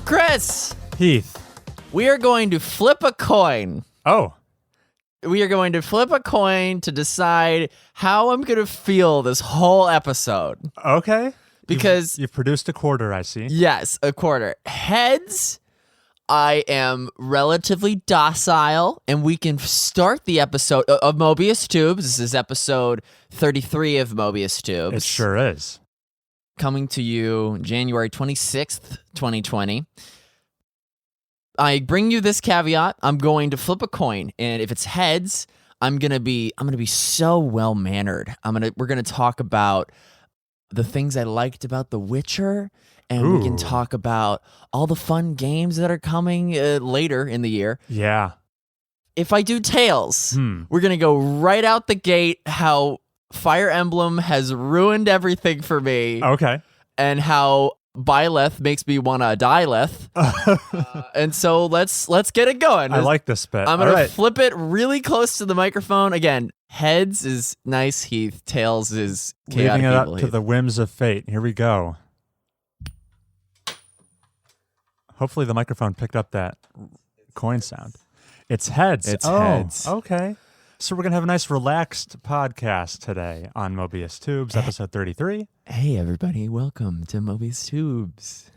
Chris, Heath. we are going to flip a coin. Oh. We are going to flip a coin to decide how I'm going to feel this whole episode. Okay. Because you've produced a quarter, I see. Yes, a quarter. Heads, I am relatively docile, and we can start the episode of Mobius Tubes. This is episode 33 of Mobius Tubes. It sure is. Coming to you January 26th, 2020. I bring you this caveat. I'm going to flip a coin, and if it's heads, I'm gonna be so well mannered. We're gonna talk about the things I liked about The Witcher, and we can talk about all the fun games that are coming later in the year. Yeah. If I do tails, we're gonna go right out the gate. How Fire Emblem has ruined everything for me. Okay. And how Byleth makes me want to Byleth. And so let's get it going. I like this bit. I'm going to flip it really close to the microphone. Again, heads is nice, Heath. Tails is chaotic. Leaving it up evil, to Heath. the whims of fate. Here we go. Hopefully the microphone picked up that coin sound. It's heads. It's heads. Okay. So we're going to have a nice relaxed podcast today on Mobius Tubes, episode 33. Hey, everybody. Welcome to Mobius Tubes.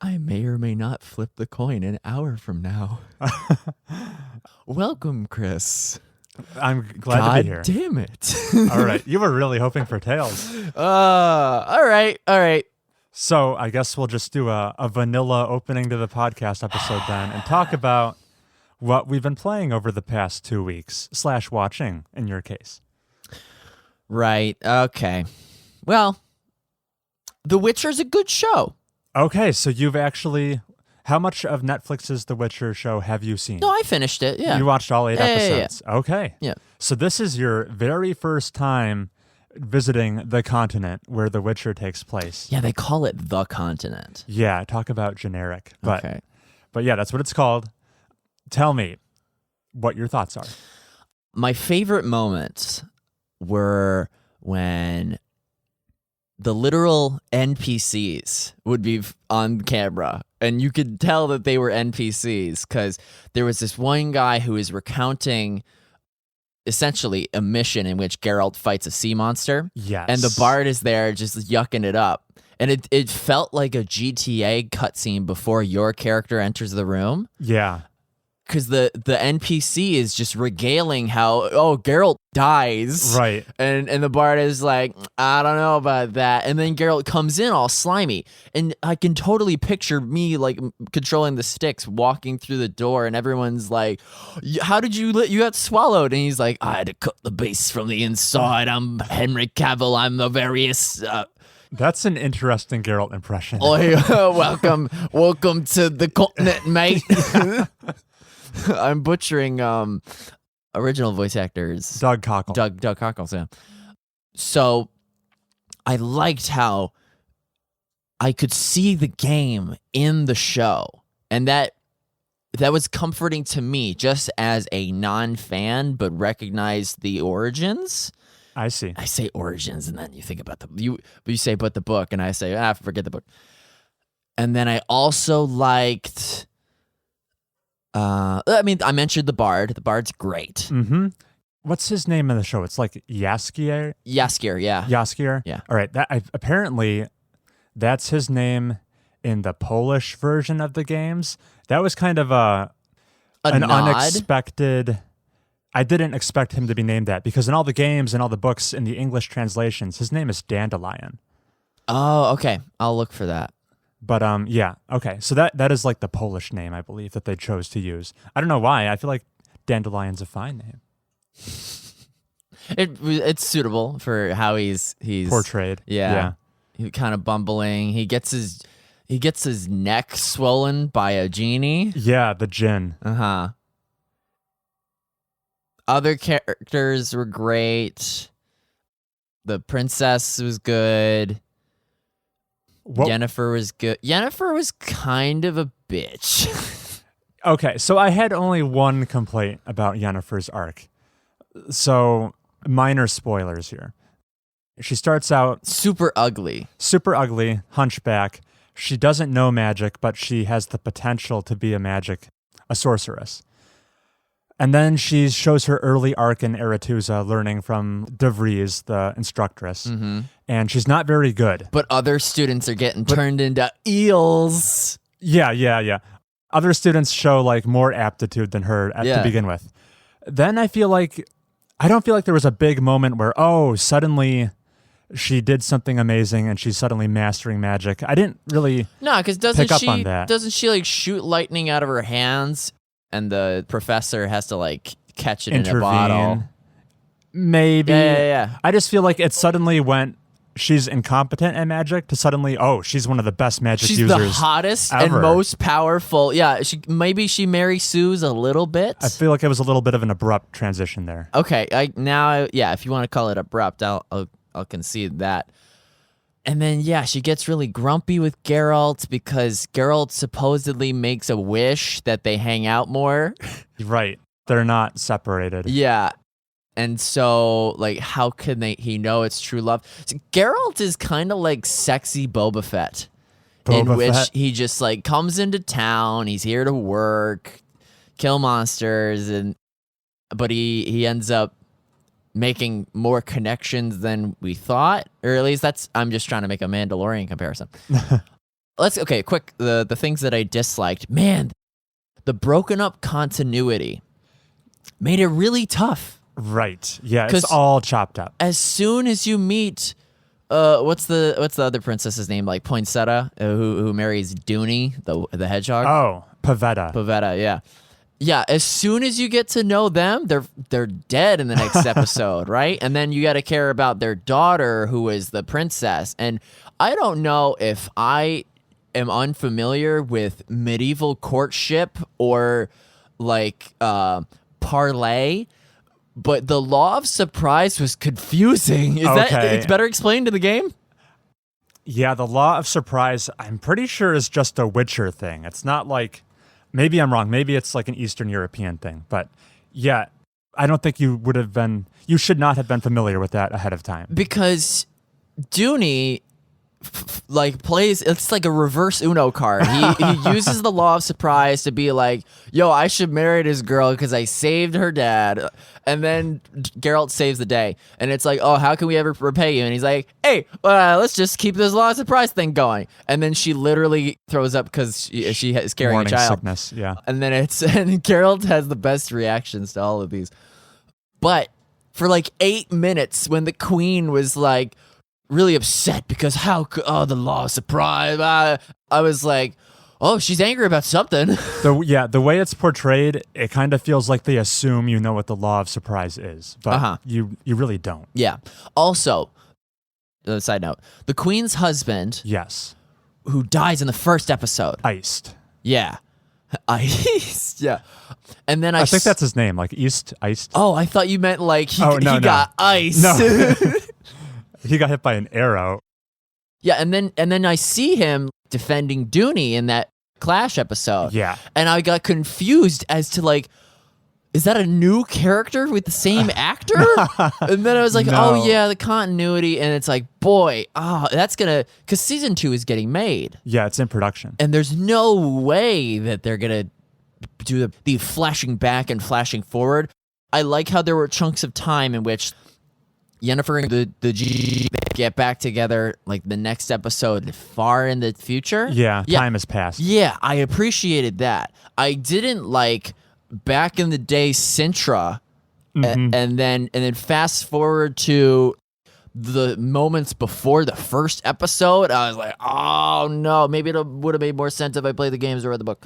I may or may not flip the coin an hour from now. Welcome, Chris. I'm glad to be here. God damn it. All right. You were really hoping for tails. All right. So I guess we'll just do a vanilla opening to the podcast episode then and talk about what we've been playing over the past 2 weeks, / watching, in your case. Right. Okay. Well, The Witcher's a good show. Okay, so you've actually... How much of Netflix's The Witcher show have you seen? No, I finished it, yeah. You watched all 8 episodes? Yeah. Okay. Yeah. So this is your very first time visiting the continent where The Witcher takes place. Yeah, they call it The Continent. Yeah, talk about generic. But, okay. But yeah, that's what it's called. Tell me what your thoughts are. My favorite moments were when the literal NPCs would be on camera, and you could tell that they were NPCs because there was this one guy who was recounting essentially a mission in which Geralt fights a sea monster. Yes. And the bard is there just yucking it up. And it felt like a GTA cutscene before your character enters the room. Yeah. Because the NPC is just regaling how, Geralt dies. Right. And the bard is like, I don't know about that. And then Geralt comes in all slimy. And I can totally picture me like controlling the sticks, walking through the door, and everyone's like, how did you got swallowed? And he's like, I had to cut the beast from the inside. I'm Henry Cavill. I'm the various... That's an interesting Geralt impression. Welcome to the continent, mate. I'm butchering original voice actors. Doug Cockle. Doug Cockles, yeah. So I liked how I could see the game in the show. And that was comforting to me just as a non-fan, but recognized the origins. I see. I say origins, and then you think about you say but the book, and I say forget the book. And then I also liked. I mentioned the bard. The bard's great. Mm-hmm. What's his name in the show? It's like Jaskier. Jaskier, yeah. Jaskier. Yeah. All right. Apparently, that's his name in the Polish version of the games. That was kind of an unexpected. I didn't expect him to be named that because in all the games and all the books in the English translations, his name is Dandelion. Oh, okay. I'll look for that. But yeah, okay. So that is like the Polish name, I believe, that they chose to use. I don't know why. I feel like Dandelion's a fine name. It's suitable for how he's portrayed. Yeah. He's kind of bumbling. He gets his neck swollen by a genie. Yeah, the djinn. Uh-huh. Other characters were great. The princess was good. Yennefer was good. Yennefer was kind of a bitch. Okay, so I had only one complaint about Yennefer's arc. So, minor spoilers here. She starts out super ugly, hunchback, she doesn't know magic, but she has the potential to be a sorceress. And then she shows her early arc in Aretusa, learning from DeVries, the instructress. Mm-hmm. And she's not very good. But other students are getting turned into eels. Yeah. Other students show like more aptitude than her to begin with. Then I don't feel like there was a big moment where, suddenly she did something amazing and she's suddenly mastering magic. I didn't really because pick up on that. Doesn't she like shoot lightning out of her hands and the professor has to like catch it Intervene. in a bottle? Maybe. Yeah. I just feel like it suddenly went, she's incompetent at magic to suddenly, she's one of the best magic users She's the hottest ever. and most powerful. Yeah, she Mary Sue's a little bit. I feel like it was a little bit of an abrupt transition there. Okay, if you want to call it abrupt, I'll concede that. And then, she gets really grumpy with Geralt because Geralt supposedly makes a wish that they hang out more. Right. They're not separated. Yeah. And so, like, how can he know it's true love? So Geralt is kind of like sexy Boba Fett. In which he just, like, comes into town, he's here to work, kill monsters, but he ends up making more connections than we thought, or at least I'm just trying to make a Mandalorian comparison. Quick, the things that I disliked. Man, the broken up continuity made it really tough. Right. Yeah, it's all chopped up. As soon as you meet what's the other princess's name, like Poinsettia, who marries Dooney, the hedgehog? Oh, Pavetta. Pavetta, yeah. Yeah, as soon as you get to know them, they're dead in the next episode, right? And then you got to care about their daughter, who is the princess. And I don't know if I am unfamiliar with medieval courtship or like parlay, but the law of surprise was confusing. It's better explained in the game? Yeah, the law of surprise, I'm pretty sure is just a Witcher thing. It's not like... Maybe I'm wrong. Maybe it's like an Eastern European thing. But yeah, I don't think you should not have been familiar with that ahead of time. Because Dooney plays, it's like a reverse Uno card. He uses the law of surprise to be like, yo, I should marry this girl because I saved her dad. And then Geralt saves the day. And it's like, oh, how can we ever repay you? And he's like, hey, let's just keep this law of surprise thing going. And then she literally throws up because she is carrying Morning a child. Sickness, yeah. And then and Geralt has the best reactions to all of these. But for like 8 minutes when the queen was like really upset because the law of surprise, I was like, oh, she's angry about something. The way it's portrayed, it kind of feels like they assume you know what the law of surprise is, but you really don't. Yeah. Also, side note, the queen's husband, yes, who dies in the first episode, Eist. Yeah, Eist. Yeah, and then I think that's his name, like Eist. Oh, I thought you meant like he got ice. No. He got hit by an arrow. Yeah, and then I see him defending Dooney in that Clash episode. Yeah. And I got confused as to like, is that a new character with the same actor? And then I was like, oh yeah, the continuity. And it's like, boy, that's because season 2 is getting made. Yeah, it's in production. And there's no way that they're going to do the flashing back and flashing forward. I like how there were chunks of time in which Yennefer and the G get back together, like the next episode far in the future. Yeah, time has passed. Yeah, I appreciated that. I didn't like back in the day Sintra, and then fast forward to the moments before the first episode. I was like, oh no, maybe it would have made more sense if I played the games or read the book.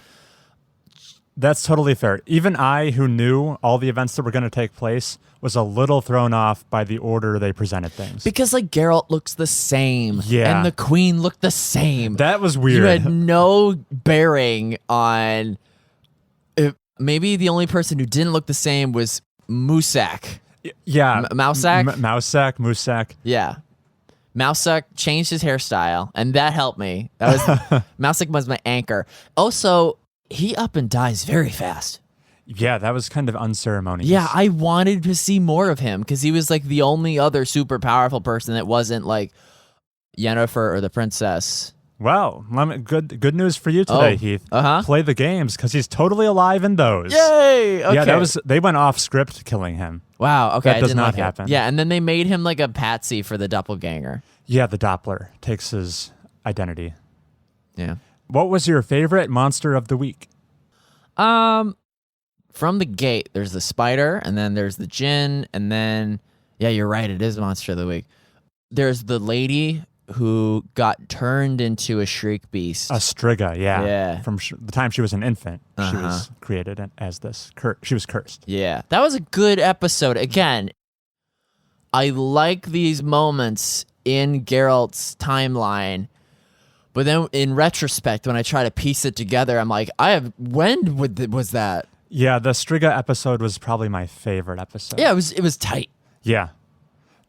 That's totally fair. Even I, who knew all the events that were going to take place, was a little thrown off by the order they presented things. Because like Geralt looks the same, and the Queen looked the same. That was weird. You had no bearing on. Maybe the only person who didn't look the same was Musak. Yeah, Mousak. Musak. Yeah. Mousak changed his hairstyle, and that helped me. That was Mousak was my anchor. Also, he up and dies very fast. Yeah, that was kind of unceremonious. Yeah, I wanted to see more of him because he was like the only other super powerful person that wasn't like Yennefer or the princess. Well, good news for you today, Heath. Play the games because he's totally alive in those. Yay! Okay. Yeah, they went off script killing him. Wow. Okay, that does not happen. Yeah, and then they made him like a patsy for the doppelganger. Yeah, the Doppler takes his identity. Yeah. What was your favorite monster of the week? From the gate, there's the spider, and then there's the djinn, and then yeah, you're right, it is monster of the week. There's the lady who got turned into a shriek beast. A Striga, yeah. Yeah. From the time she was an infant, she was created as this. She was cursed. Yeah. That was a good episode. Again, I like these moments in Geralt's timeline, but then in retrospect, when I try to piece it together, I'm like, when was that? Yeah, the Striga episode was probably my favorite episode. Yeah, it was tight. Yeah.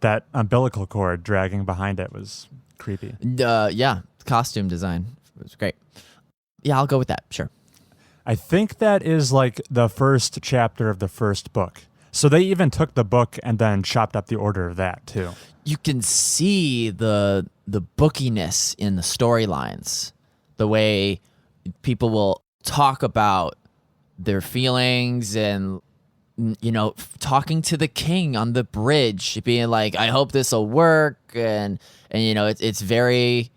That umbilical cord dragging behind it was creepy. Yeah, costume design was great. Yeah, I'll go with that. Sure. I think that is like the first chapter of the first book. So they even took the book and then chopped up the order of that too. You can see the bookiness in the storylines, the way people will talk about their feelings and, you know, talking to the king on the bridge, being like, I hope this will work. And you know, it's very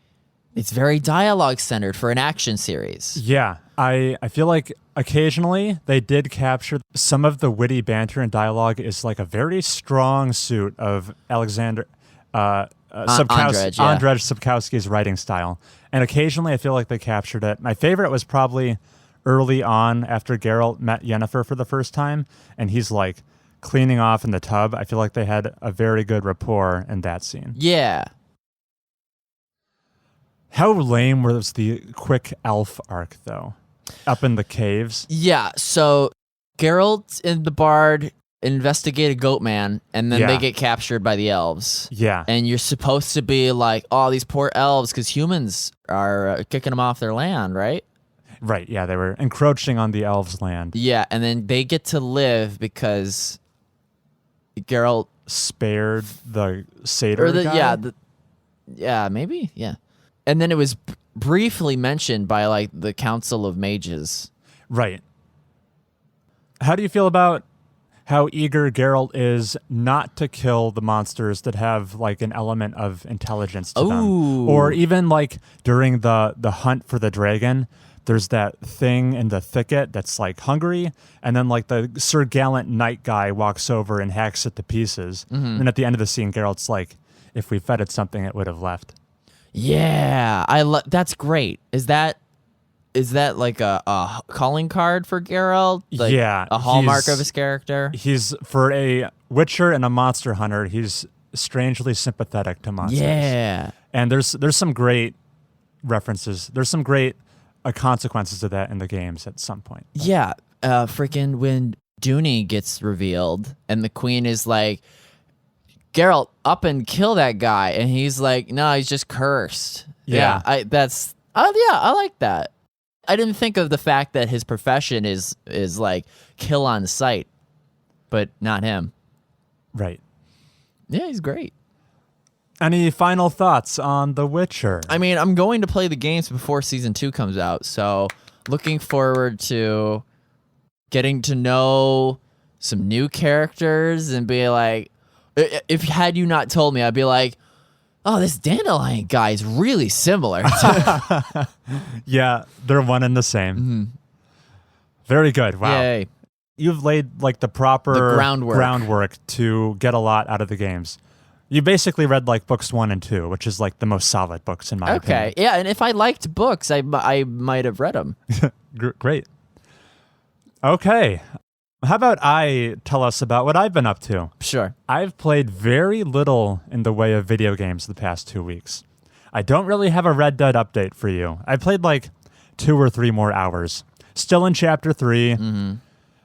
dialogue centered for an action series. Yeah. I feel like occasionally they did capture some of the witty banter and dialogue is like a very strong suit of Andrzej Sapkowski's writing style. And occasionally I feel like they captured it. My favorite was probably early on after Geralt met Yennefer for the first time, and he's like cleaning off in the tub. I feel like they had a very good rapport in that scene. Yeah. How lame was the quick elf arc, though? Up in the caves? Yeah, so Geralt and the Bard investigate a goat man, and then they get captured by the elves. Yeah. And you're supposed to be like, oh, these poor elves, because humans are kicking them off their land, right? Right, yeah, they were encroaching on the elves' land. Yeah, and then they get to live because Geralt spared the satyr guy? Yeah, maybe, yeah. And then it was briefly mentioned by like the Council of Mages. Right. How do you feel about how eager Geralt is not to kill the monsters that have like an element of intelligence to them? Or even like during the hunt for the dragon, there's that thing in the thicket that's like hungry, and then like the Sir Gallant Knight guy walks over and hacks it to pieces. Mm-hmm. And at the end of the scene, Geralt's like, if we fed it something, it would have left. Yeah, that's great. Is that like a calling card for Geralt? Like a hallmark of his character? He's, for a Witcher and a monster hunter, he's strangely sympathetic to monsters. Yeah. And there's some great references. There's some great consequences of that in the games at some point. Yeah. Freaking when Dooney gets revealed and the queen is like, Geralt, up and kill that guy. And he's like, no, he's just cursed. Yeah. I like that. I didn't think of the fact that his profession is like kill on sight, but not him. Right. Yeah, he's great. Any final thoughts on The Witcher? I mean, I'm going to play the games before season 2 comes out, so looking forward to getting to know some new characters and be like, if had you not told me, I'd be like, oh, this Dandelion guy is really similar. Yeah, they're one and the same. Mm-hmm. Very good. Wow. Yay. You've laid like the proper groundwork to get a lot out of the games. You basically read like books 1 and 2, which is like the most solid books in my opinion. Okay. Yeah, and if I liked books, I might have read them. Great. Okay. How about I tell us about what I've been up to? Sure. I've played very little in the way of video games the past 2 weeks. I don't really have a Red Dead update for you. I played like 2 or 3 more hours. Still in Chapter 3. Mm-hmm.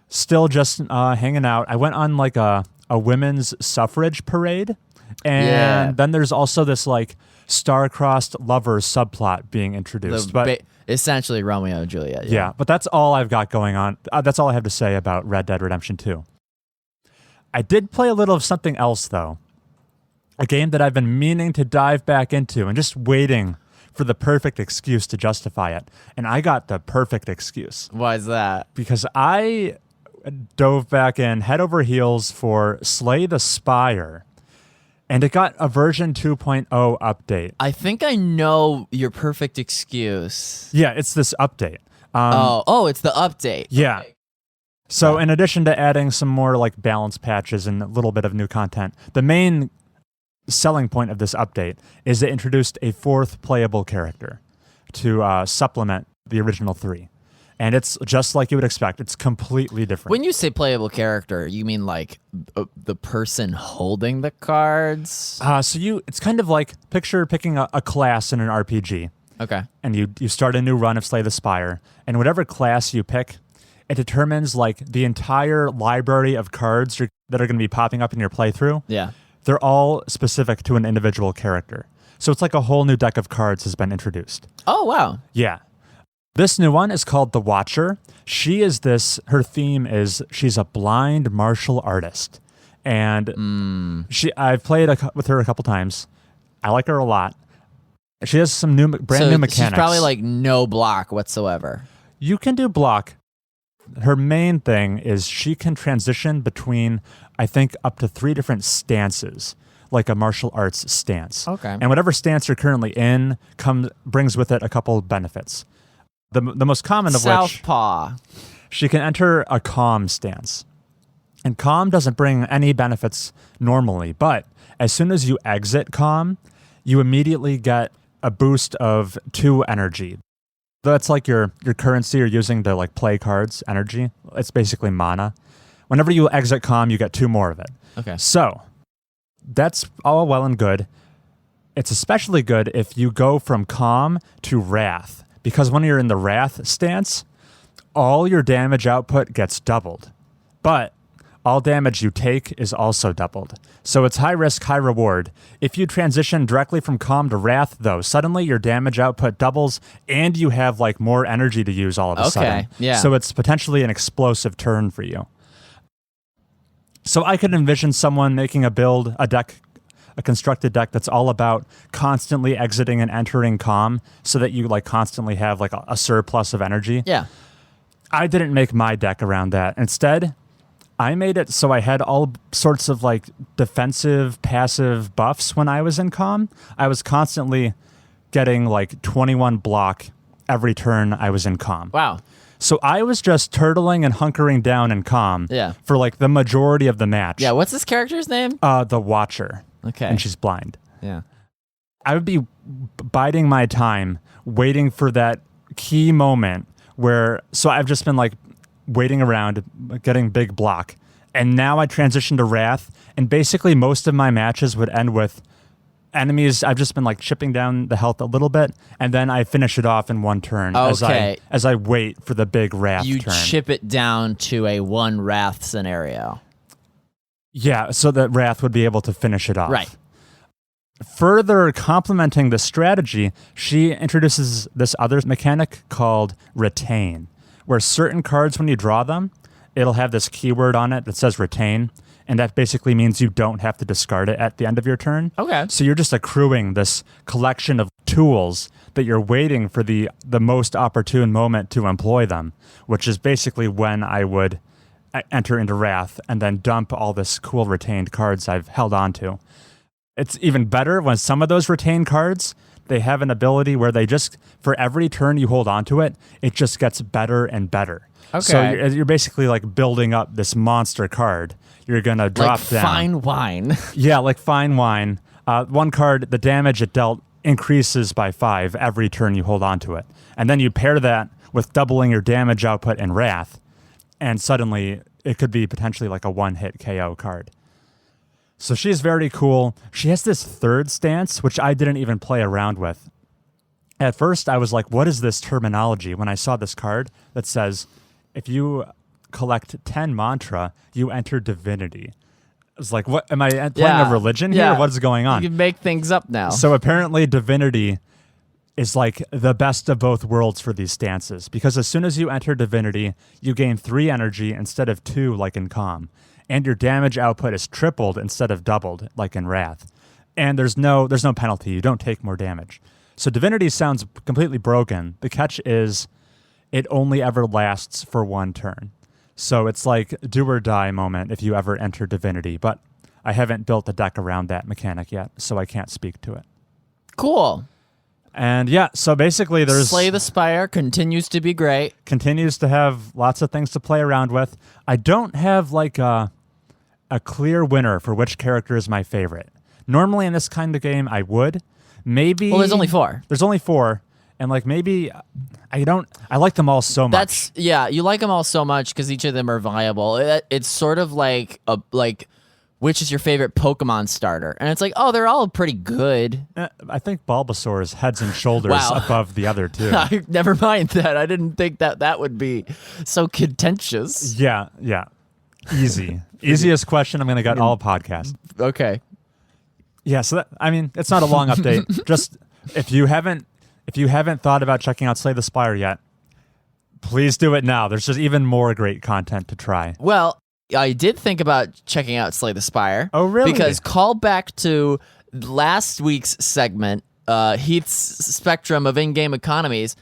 Still just hanging out. I went on like a women's suffrage parade. And then there's also this like star-crossed lovers subplot being introduced. Essentially Romeo and Juliet. Yeah, but that's all I've got going on. That's all I have to say about Red Dead Redemption 2. I did play a little of something else, though. A game that I've been meaning to dive back into and just waiting for the perfect excuse to justify it. And I got the perfect excuse. Why is that? Because I dove back in head over heels for Slay the Spire. And it got a version 2.0 update. I think I know your perfect excuse. Yeah, it's this update. It's the update. Yeah. Okay. So in addition to adding some more like balance patches and a little bit of new content, the main selling point of this update is it introduced a fourth playable character to supplement the original 3. And it's just like you would expect. It's completely different. When you say playable character, you mean like the person holding the cards? It's kind of like picture picking a class in an RPG. Okay. And you start a new run of Slay the Spire. And whatever class you pick, it determines like the entire library of cards that are going to be popping up in your playthrough. Yeah. They're all specific to an individual character. So it's like a whole new deck of cards has been introduced. Oh, wow. Yeah. This new one is called The Watcher. Her theme is she's a blind martial artist. And I've played with her a couple times. I like her a lot. She has some brand new mechanics. She's probably like no block whatsoever. You can do block. Her main thing is she can transition between, I think, up to 3 different stances, like a martial arts stance. Okay. And whatever stance you're currently in brings with it a couple benefits. The most common of Southpaw. which, she can enter a calm stance. And calm doesn't bring any benefits normally, but as soon as you exit calm, you immediately get a boost of 2 energy. That's like your currency you're using to like play cards, energy. It's basically mana. Whenever you exit calm, you get 2 more of it. Okay. So that's all well and good. It's especially good if you go from calm to wrath. Because when you're in the wrath stance, all your damage output gets doubled. But all damage you take is also doubled. So it's high risk, high reward. If you transition directly from calm to wrath, though, suddenly your damage output doubles and you have like more energy to use all of a sudden. Yeah. So it's potentially an explosive turn for you. So I could envision someone making a constructed deck that's all about constantly exiting and entering calm so that you like constantly have like a surplus of energy. Yeah. I didn't make my deck around that. Instead, I made it so I had all sorts of like defensive, passive buffs when I was in calm. I was constantly getting like 21 block every turn I was in calm. Wow. So I was just turtling and hunkering down in calm for like the majority of the match. Yeah, what's this character's name? The Watcher. Okay. And she's blind. Yeah. I would be biding my time, waiting for that key moment so I've just been like waiting around, getting big block. And now I transition to Wrath, and basically most of my matches would end with enemies. I've just been like chipping down the health a little bit, and then I finish it off in one turn as I wait for the big Wrath turn. You chip it down to a 1 Wrath scenario. Yeah, so that Wrath would be able to finish it off. Right. Further complementing the strategy, she introduces this other mechanic called Retain, where certain cards, when you draw them, it'll have this keyword on it that says Retain, and that basically means you don't have to discard it at the end of your turn. Okay. So you're just accruing this collection of tools that you're waiting for the most opportune moment to employ them, which is basically when I would enter into Wrath and then dump all this cool retained cards I've held on to. It's even better when some of those retained cards, they have an ability where they just, for every turn you hold on to it, it just gets better and better. Okay. So you're basically like building up this monster card. You're going to drop like down. Fine wine. Yeah, like fine wine. One card, the damage it dealt increases by 5 every turn you hold on to it. And then you pair that with doubling your damage output in Wrath, and suddenly it could be potentially like a 1-hit KO card. So she's very cool. She has this third stance, which I didn't even play around with. At first, I was like, what is this terminology? When I saw this card that says, if you collect 10 mantra, you enter divinity. I was like, what? Am I playing a religion here? What is going on? You can make things up now. So apparently divinity is like the best of both worlds for these stances, because as soon as you enter divinity, you gain 3 energy instead of 2 like in calm, and your damage output is tripled instead of doubled like in Wrath. And there's no penalty. You don't take more damage. So Divinity sounds completely broken. The catch is it only ever lasts for one turn. So it's like do or die moment if you ever enter Divinity. But I haven't built a deck around that mechanic yet, so I can't speak to it. Cool. And yeah, so basically there's... Slay the Spire continues to be great. Continues to have lots of things to play around with. I don't have like a clear winner for which character is my favorite. Normally in this kind of game, I would. Maybe... Well, there's only 4. There's only 4. And like maybe... I like them all so much. Yeah, you like them all so much because each of them are viable. It's sort of like which is your favorite Pokemon starter? And it's like, oh, they're all pretty good. I think Bulbasaur is heads and shoulders above the other two. Never mind that. I didn't think that would be so contentious. Yeah. Easy. Easiest question I'm going to get all podcast. Okay. Yeah, so it's not a long update. Just if you haven't thought about checking out Slay the Spire yet, please do it now. There's just even more great content to try. Well, I did think about checking out Slay the Spire. Oh, really? Because call back to last week's segment, Heath's Spectrum of In-Game Economies,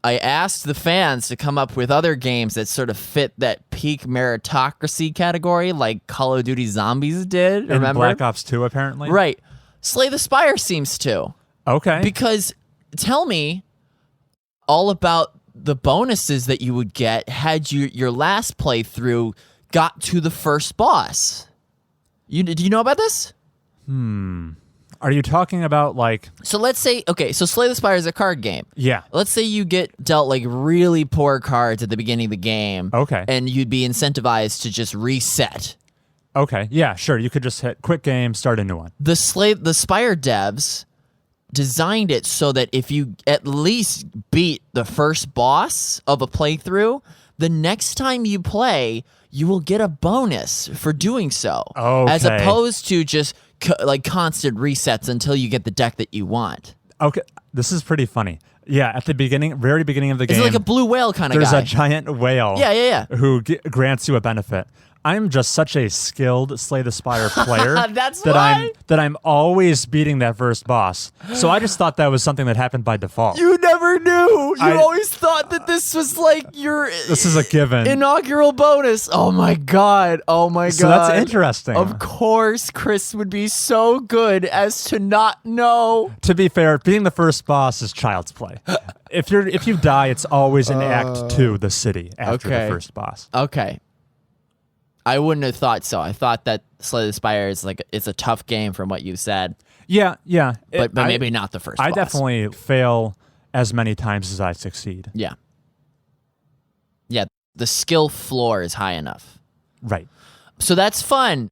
I asked the fans to come up with other games that sort of fit that peak meritocracy category like Call of Duty Zombies did. And remember? Black Ops 2, apparently? Right. Slay the Spire seems to. Okay. Because tell me all about the bonuses that you would get had your last playthrough got to the first boss. Do you know about this? Are you talking about like... So let's say, okay, so Slay the Spire is a card game. Yeah. Let's say you get dealt like really poor cards at the beginning of the game. Okay. And you'd be incentivized to just reset. Okay, yeah, sure. You could just hit quick game, start a new one. The Spire devs designed it so that if you at least beat the first boss of a playthrough, the next time you play, you will get a bonus for doing so. Okay. As opposed to just like constant resets until you get the deck that you want. Okay, this is pretty funny. Yeah, at the very beginning of the game, It's like a blue whale kind of guy. There's a giant whale. Yeah. Who grants you a benefit. I'm just such a skilled Slay the Spire player That's that why. I'm always beating that first boss. So I just thought that was something that happened by default. You never knew. You always thought that this was like your This is a given. inaugural bonus. Oh my god. So that's interesting. Of course, Chris would be so good as to not know. To be fair, being the first boss is child's play. If you die, it's always in Act 2, the city, after the first boss. Okay. I wouldn't have thought so. I thought that Slay the Spire is like it's a tough game from what you said. Yeah. But maybe not the first boss. I definitely fail as many times as I succeed. Yeah. Yeah, the skill floor is high enough. Right. So that's fun.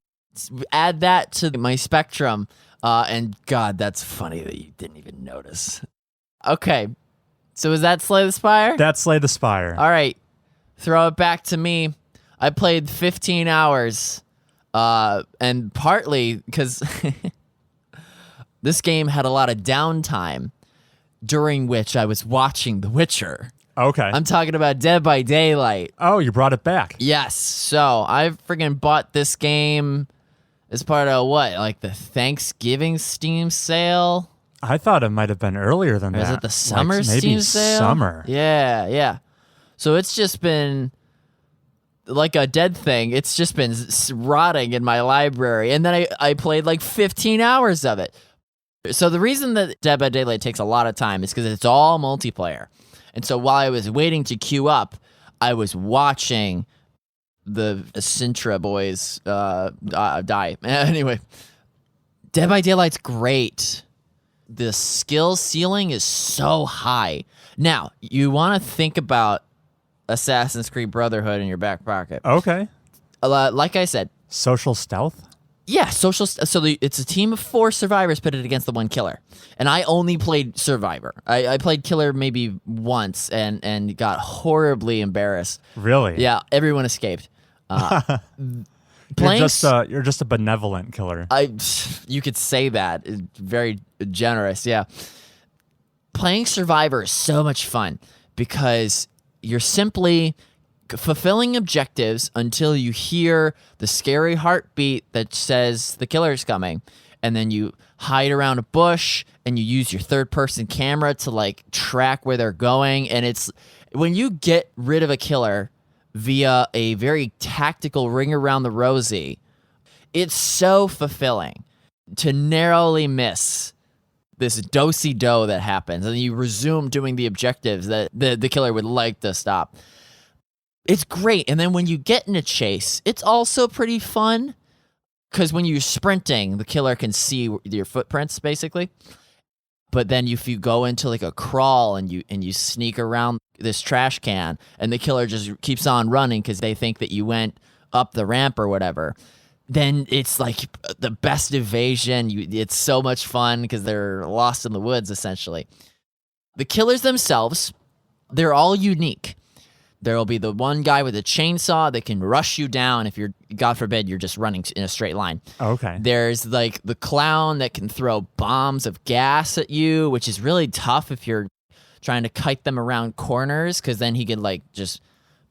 Add that to my spectrum. And God, that's funny that you didn't even notice. Okay. So is that Slay the Spire? That's Slay the Spire. All right. Throw it back to me. I played 15 hours, and partly because this game had a lot of downtime during which I was watching The Witcher. Okay. I'm talking about Dead by Daylight. Oh, you brought it back. Yes. So I friggin' bought this game as part of what? Like the Thanksgiving Steam sale? I thought it might have been earlier than Or that. is it the summer maybe Steam sale? Summer. Yeah. So it's just been... like a dead thing, it's just been rotting in my library. And then I played like 15 hours of it. So the reason that Dead by Daylight takes a lot of time is because it's all multiplayer. And so while I was waiting to queue up, I was watching the Sintra boys die. Anyway, Dead by Daylight's great. The skill ceiling is so high. Now, you want to think about Assassin's Creed Brotherhood in your back pocket. Okay. Like I said. Social stealth? Yeah, so it's a team of 4 survivors pitted against the 1 killer. And I only played survivor. I played killer maybe once and got horribly embarrassed. Really? Yeah, everyone escaped. You're just a benevolent killer. You could say that. It's very generous, yeah. Playing survivor is so much fun because you're simply fulfilling objectives until you hear the scary heartbeat that says the killer's coming. And then you hide around a bush and you use your third-person camera to like track where they're going. And it's when you get rid of a killer via a very tactical ring around the rosy, it's so fulfilling to narrowly miss this do-si-do that happens, and you resume doing the objectives that the killer would like to stop. It's great. And then when you get in a chase, it's also pretty fun, because when you're sprinting, the killer can see your footprints, basically. But then if you go into like a crawl and you sneak around this trash can, and the killer just keeps on running because they think that you went up the ramp or whatever, then it's like the best evasion. It's so much fun because they're lost in the woods, essentially. The killers themselves, they're all unique. There will be the one guy with a chainsaw that can rush you down if you're, God forbid, you're just running in a straight line. Okay. There's like the clown that can throw bombs of gas at you, which is really tough if you're trying to kite them around corners, because then he can like just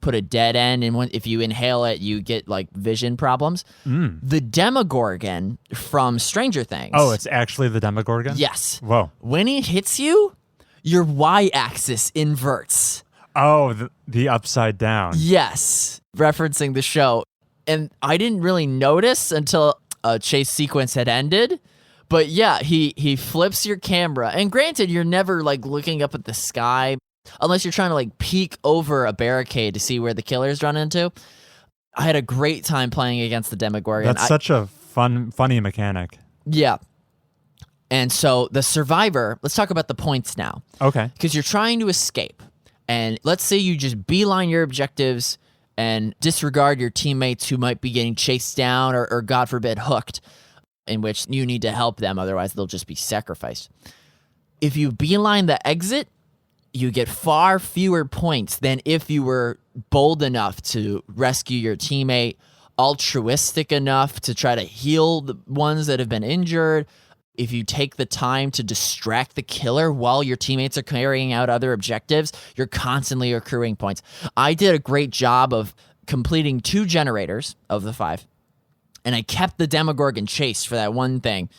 put a dead end, and if you inhale it, you get like vision problems. The Demogorgon from Stranger Things. Oh, it's actually the Demogorgon? Yes. Whoa. When he hits you, your y-axis inverts. Oh, the upside down. Yes, referencing the show. And I didn't really notice until a chase sequence had ended. But yeah, he flips your camera. And granted, you're never like looking up at the sky unless you're trying to like peek over a barricade to see where the killers run into. I had a great time playing against the Demogorgon. That's such a funny mechanic. Yeah. And so the survivor, let's talk about the points now. Okay. Because you're trying to escape. And let's say you just beeline your objectives and disregard your teammates who might be getting chased down or God forbid, hooked, in which you need to help them. Otherwise, they'll just be sacrificed. If you beeline the exit, you get far fewer points than if you were bold enough to rescue your teammate, altruistic enough to try to heal the ones that have been injured. If you take the time to distract the killer while your teammates are carrying out other objectives, you're constantly accruing points. I did a great job of completing 2 generators of the 5, and I kept the Demogorgon chase for that one thing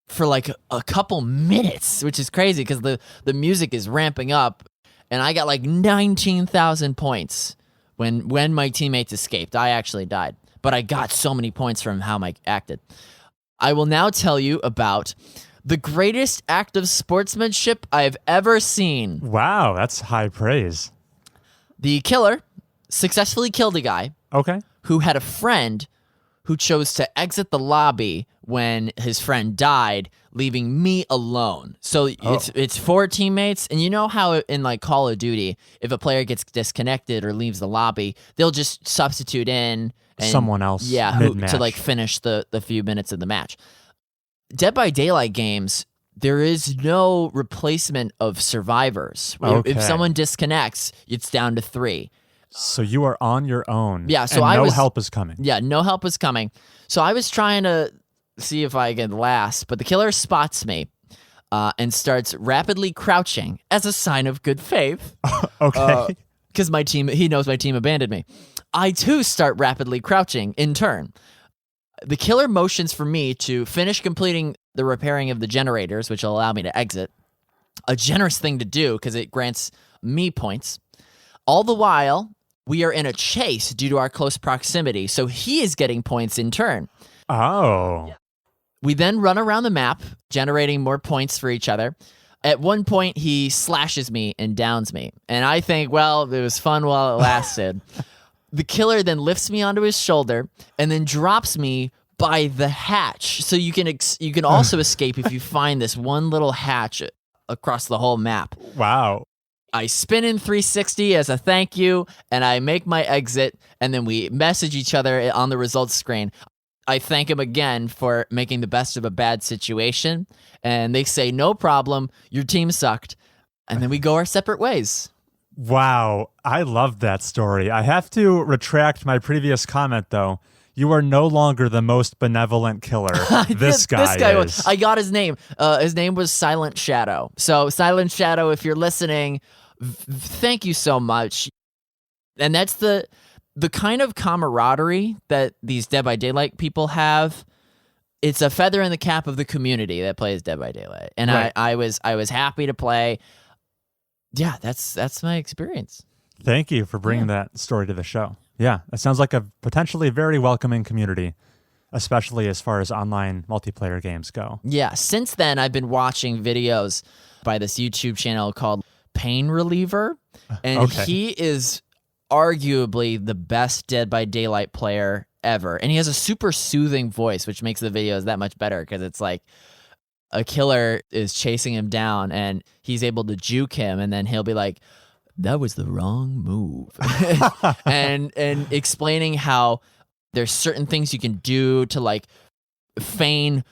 for like a couple minutes, which is crazy because the music is ramping up, and I got like 19,000 points when my teammates escaped. I actually died, but I got so many points from how I acted. I will now tell you about the greatest act of sportsmanship I have ever seen. Wow, that's high praise. The killer successfully killed a guy who had a friend who chose to exit the lobby when his friend died, leaving me alone. So it's 4 teammates, and you know how in like Call of Duty, if a player gets disconnected or leaves the lobby, they'll just substitute in someone else, to like finish the few minutes of the match. Dead by Daylight games, there is no replacement of survivors. If someone disconnects, it's down to 3. So you are on your own. Yeah, so and no help is coming. Yeah, no help is coming. So I was trying to see if I could last, but the killer spots me and starts rapidly crouching as a sign of good faith. Okay. Because he knows my team abandoned me. I too start rapidly crouching in turn. The killer motions for me to finish completing the repairing of the generators, which will allow me to exit. A generous thing to do because it grants me points. All the while, we are in a chase due to our close proximity, so he is getting points in turn. Oh. We then run around the map, generating more points for each other. At one point, he slashes me and downs me. And I think, well, it was fun while it lasted. The killer then lifts me onto his shoulder and then drops me by the hatch. So you can also escape if you find this one little hatch across the whole map. Wow. I spin in 360 as a thank you, and I make my exit, and then we message each other on the results screen. I thank him again for making the best of a bad situation, and they say, no problem, your team sucked, and then we go our separate ways. Wow, I love that story. I have to retract my previous comment, though. You are no longer the most benevolent killer. This guy is. I got his name. His name was Silent Shadow. So, Silent Shadow, if you're listening, thank you so much. And that's the kind of camaraderie that these Dead by Daylight people have it's a feather in the cap of the community that plays Dead by Daylight, and Right. I was happy to play. Yeah, that's my experience. Thank you for bringing that story to the show. Yeah, it sounds like a potentially very welcoming community, especially as far as online multiplayer games go. Yeah, since then I've been watching videos by this YouTube channel called Pain Reliever, and he is arguably the best Dead by Daylight player ever. And he has a super soothing voice, which makes the videos that much better because it's like a killer is chasing him down and he's able to juke him, and then he'll be like, that was the wrong move. and explaining how there's certain things you can do to like feign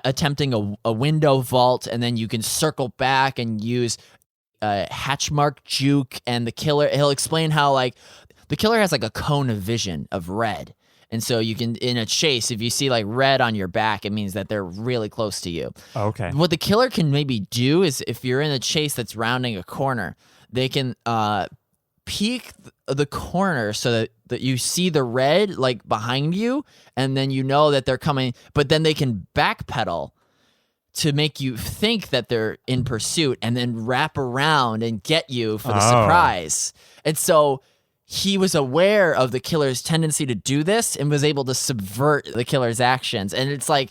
attempting a window vault, and then you can circle back and use hatch mark juke, and he'll explain how like the killer has like a cone of vision of red. And so you can, in a chase, if you see like red on your back, it means that they're really close to you. Okay. What the killer can maybe do is if you're in a chase that's rounding a corner, they can peek the corner so that you see the red like behind you, and then you know that they're coming, but then they can backpedal to make you think that they're in pursuit and then wrap around and get you for the surprise. And so he was aware of the killer's tendency to do this and was able to subvert the killer's actions. And it's like,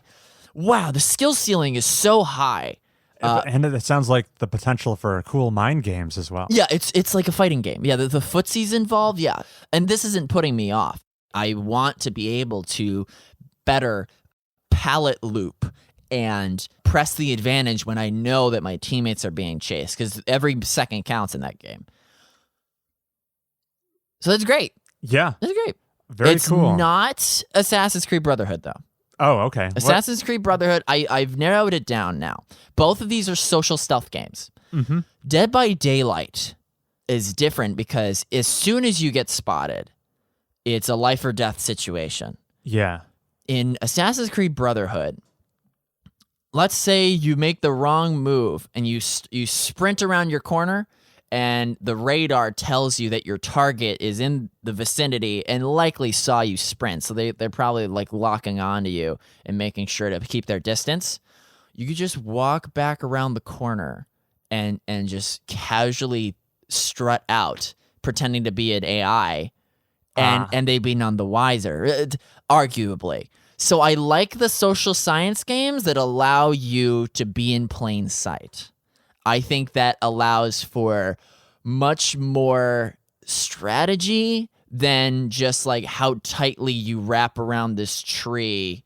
wow, the skill ceiling is so high. And it sounds like the potential for cool mind games as well. Yeah, it's like a fighting game. Yeah, the footsie's involved, yeah. And this isn't putting me off. I want to be able to better pallet loop and press the advantage when I know that my teammates are being chased, because every second counts in that game. So that's great. Yeah. That's great. Very cool. It's not Assassin's Creed Brotherhood, though. Oh, okay. Assassin's Creed Brotherhood, I've narrowed it down now. Both of these are social stealth games. Mm-hmm. Dead by Daylight is different because as soon as you get spotted, it's a life or death situation. Yeah. In Assassin's Creed Brotherhood, let's say you make the wrong move and you sprint around your corner, and the radar tells you that your target is in the vicinity and likely saw you sprint. So they're probably like locking onto you and making sure to keep their distance. You could just walk back around the corner and just casually strut out, pretending to be an AI, and they'd be none the wiser, arguably. So I like the social science games that allow you to be in plain sight. I think that allows for much more strategy than just like how tightly you wrap around this tree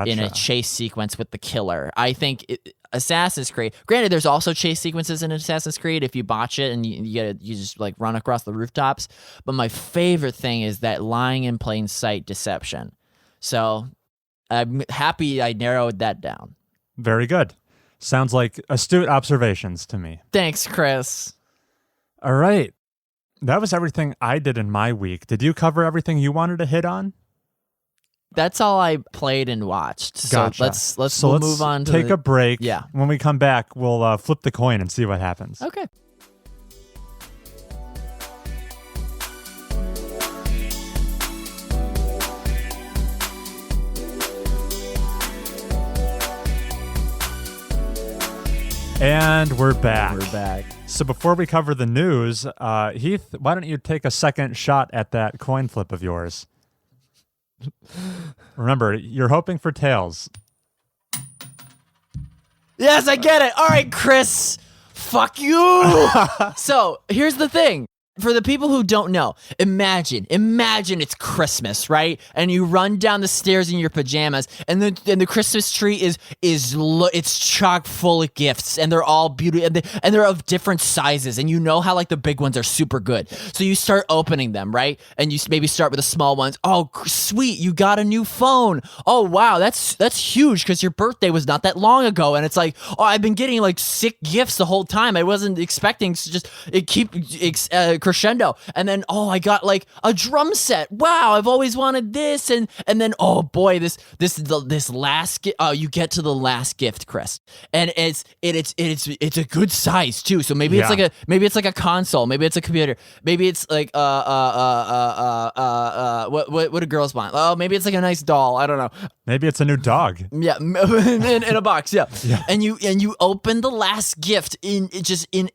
in a chase sequence with the killer. I think Assassin's Creed, granted, there's also chase sequences in Assassin's Creed if you botch it and you just like run across the rooftops. But my favorite thing is that lying in plain sight deception. So I'm happy I narrowed that down. Very good. Sounds like astute observations to me. Thanks, Chris. All right. That was everything I did in my week. Did you cover everything you wanted to hit on? That's all I played and watched. So gotcha. let's move on to take a break. Yeah. When we come back, we'll flip the coin and see what happens. Okay. And we're back. We're back. So before we cover the news, Heath, why don't you take a second shot at that coin flip of yours? Remember, you're hoping for tails. Yes, I get it. All right, Chris. Fuck you. So here's the thing. For the people who don't know, imagine it's Christmas, right? And you run down the stairs in your pajamas, and the Christmas tree it's chock full of gifts, and they're all beautiful, and they're of different sizes, and you know how like the big ones are super good. So you start opening them, right? And you maybe start with the small ones. Oh, sweet, you got a new phone. Oh wow, that's huge because your birthday was not that long ago, and it's like, oh, I've been getting like sick gifts the whole time. I wasn't expecting to just crescendo, and then I got like a drum set. Wow, I've always wanted this, and then oh boy, this last you get to the last gift, Chris, and it's a good size too. So maybe it's like a console, maybe it's a computer, maybe it's like what do girls want? Oh, maybe it's like a nice doll. I don't know. Maybe it's a new dog. Yeah, in a box. Yeah. Yeah. And you open the last gift in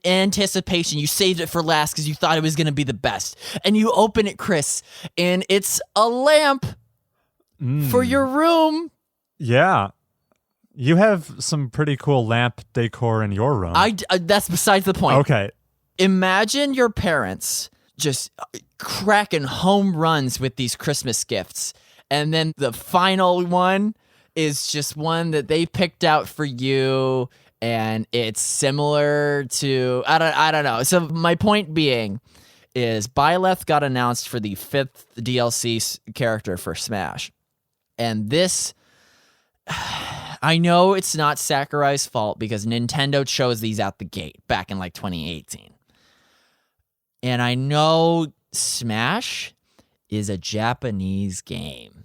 anticipation. You saved it for last because you thought it was going to be the best. And you open it, Chris, and it's a lamp for your room. Yeah. You have some pretty cool lamp decor in your room. That's besides the point. Okay. Imagine your parents just cracking home runs with these Christmas gifts. And then the final one is just one that they picked out for you, and it's similar to I don't know. So my point being is Byleth got announced for the 5th DLC character for Smash. And this, I know it's not Sakurai's fault because Nintendo chose these out the gate back in like 2018. And I know Smash is a Japanese game.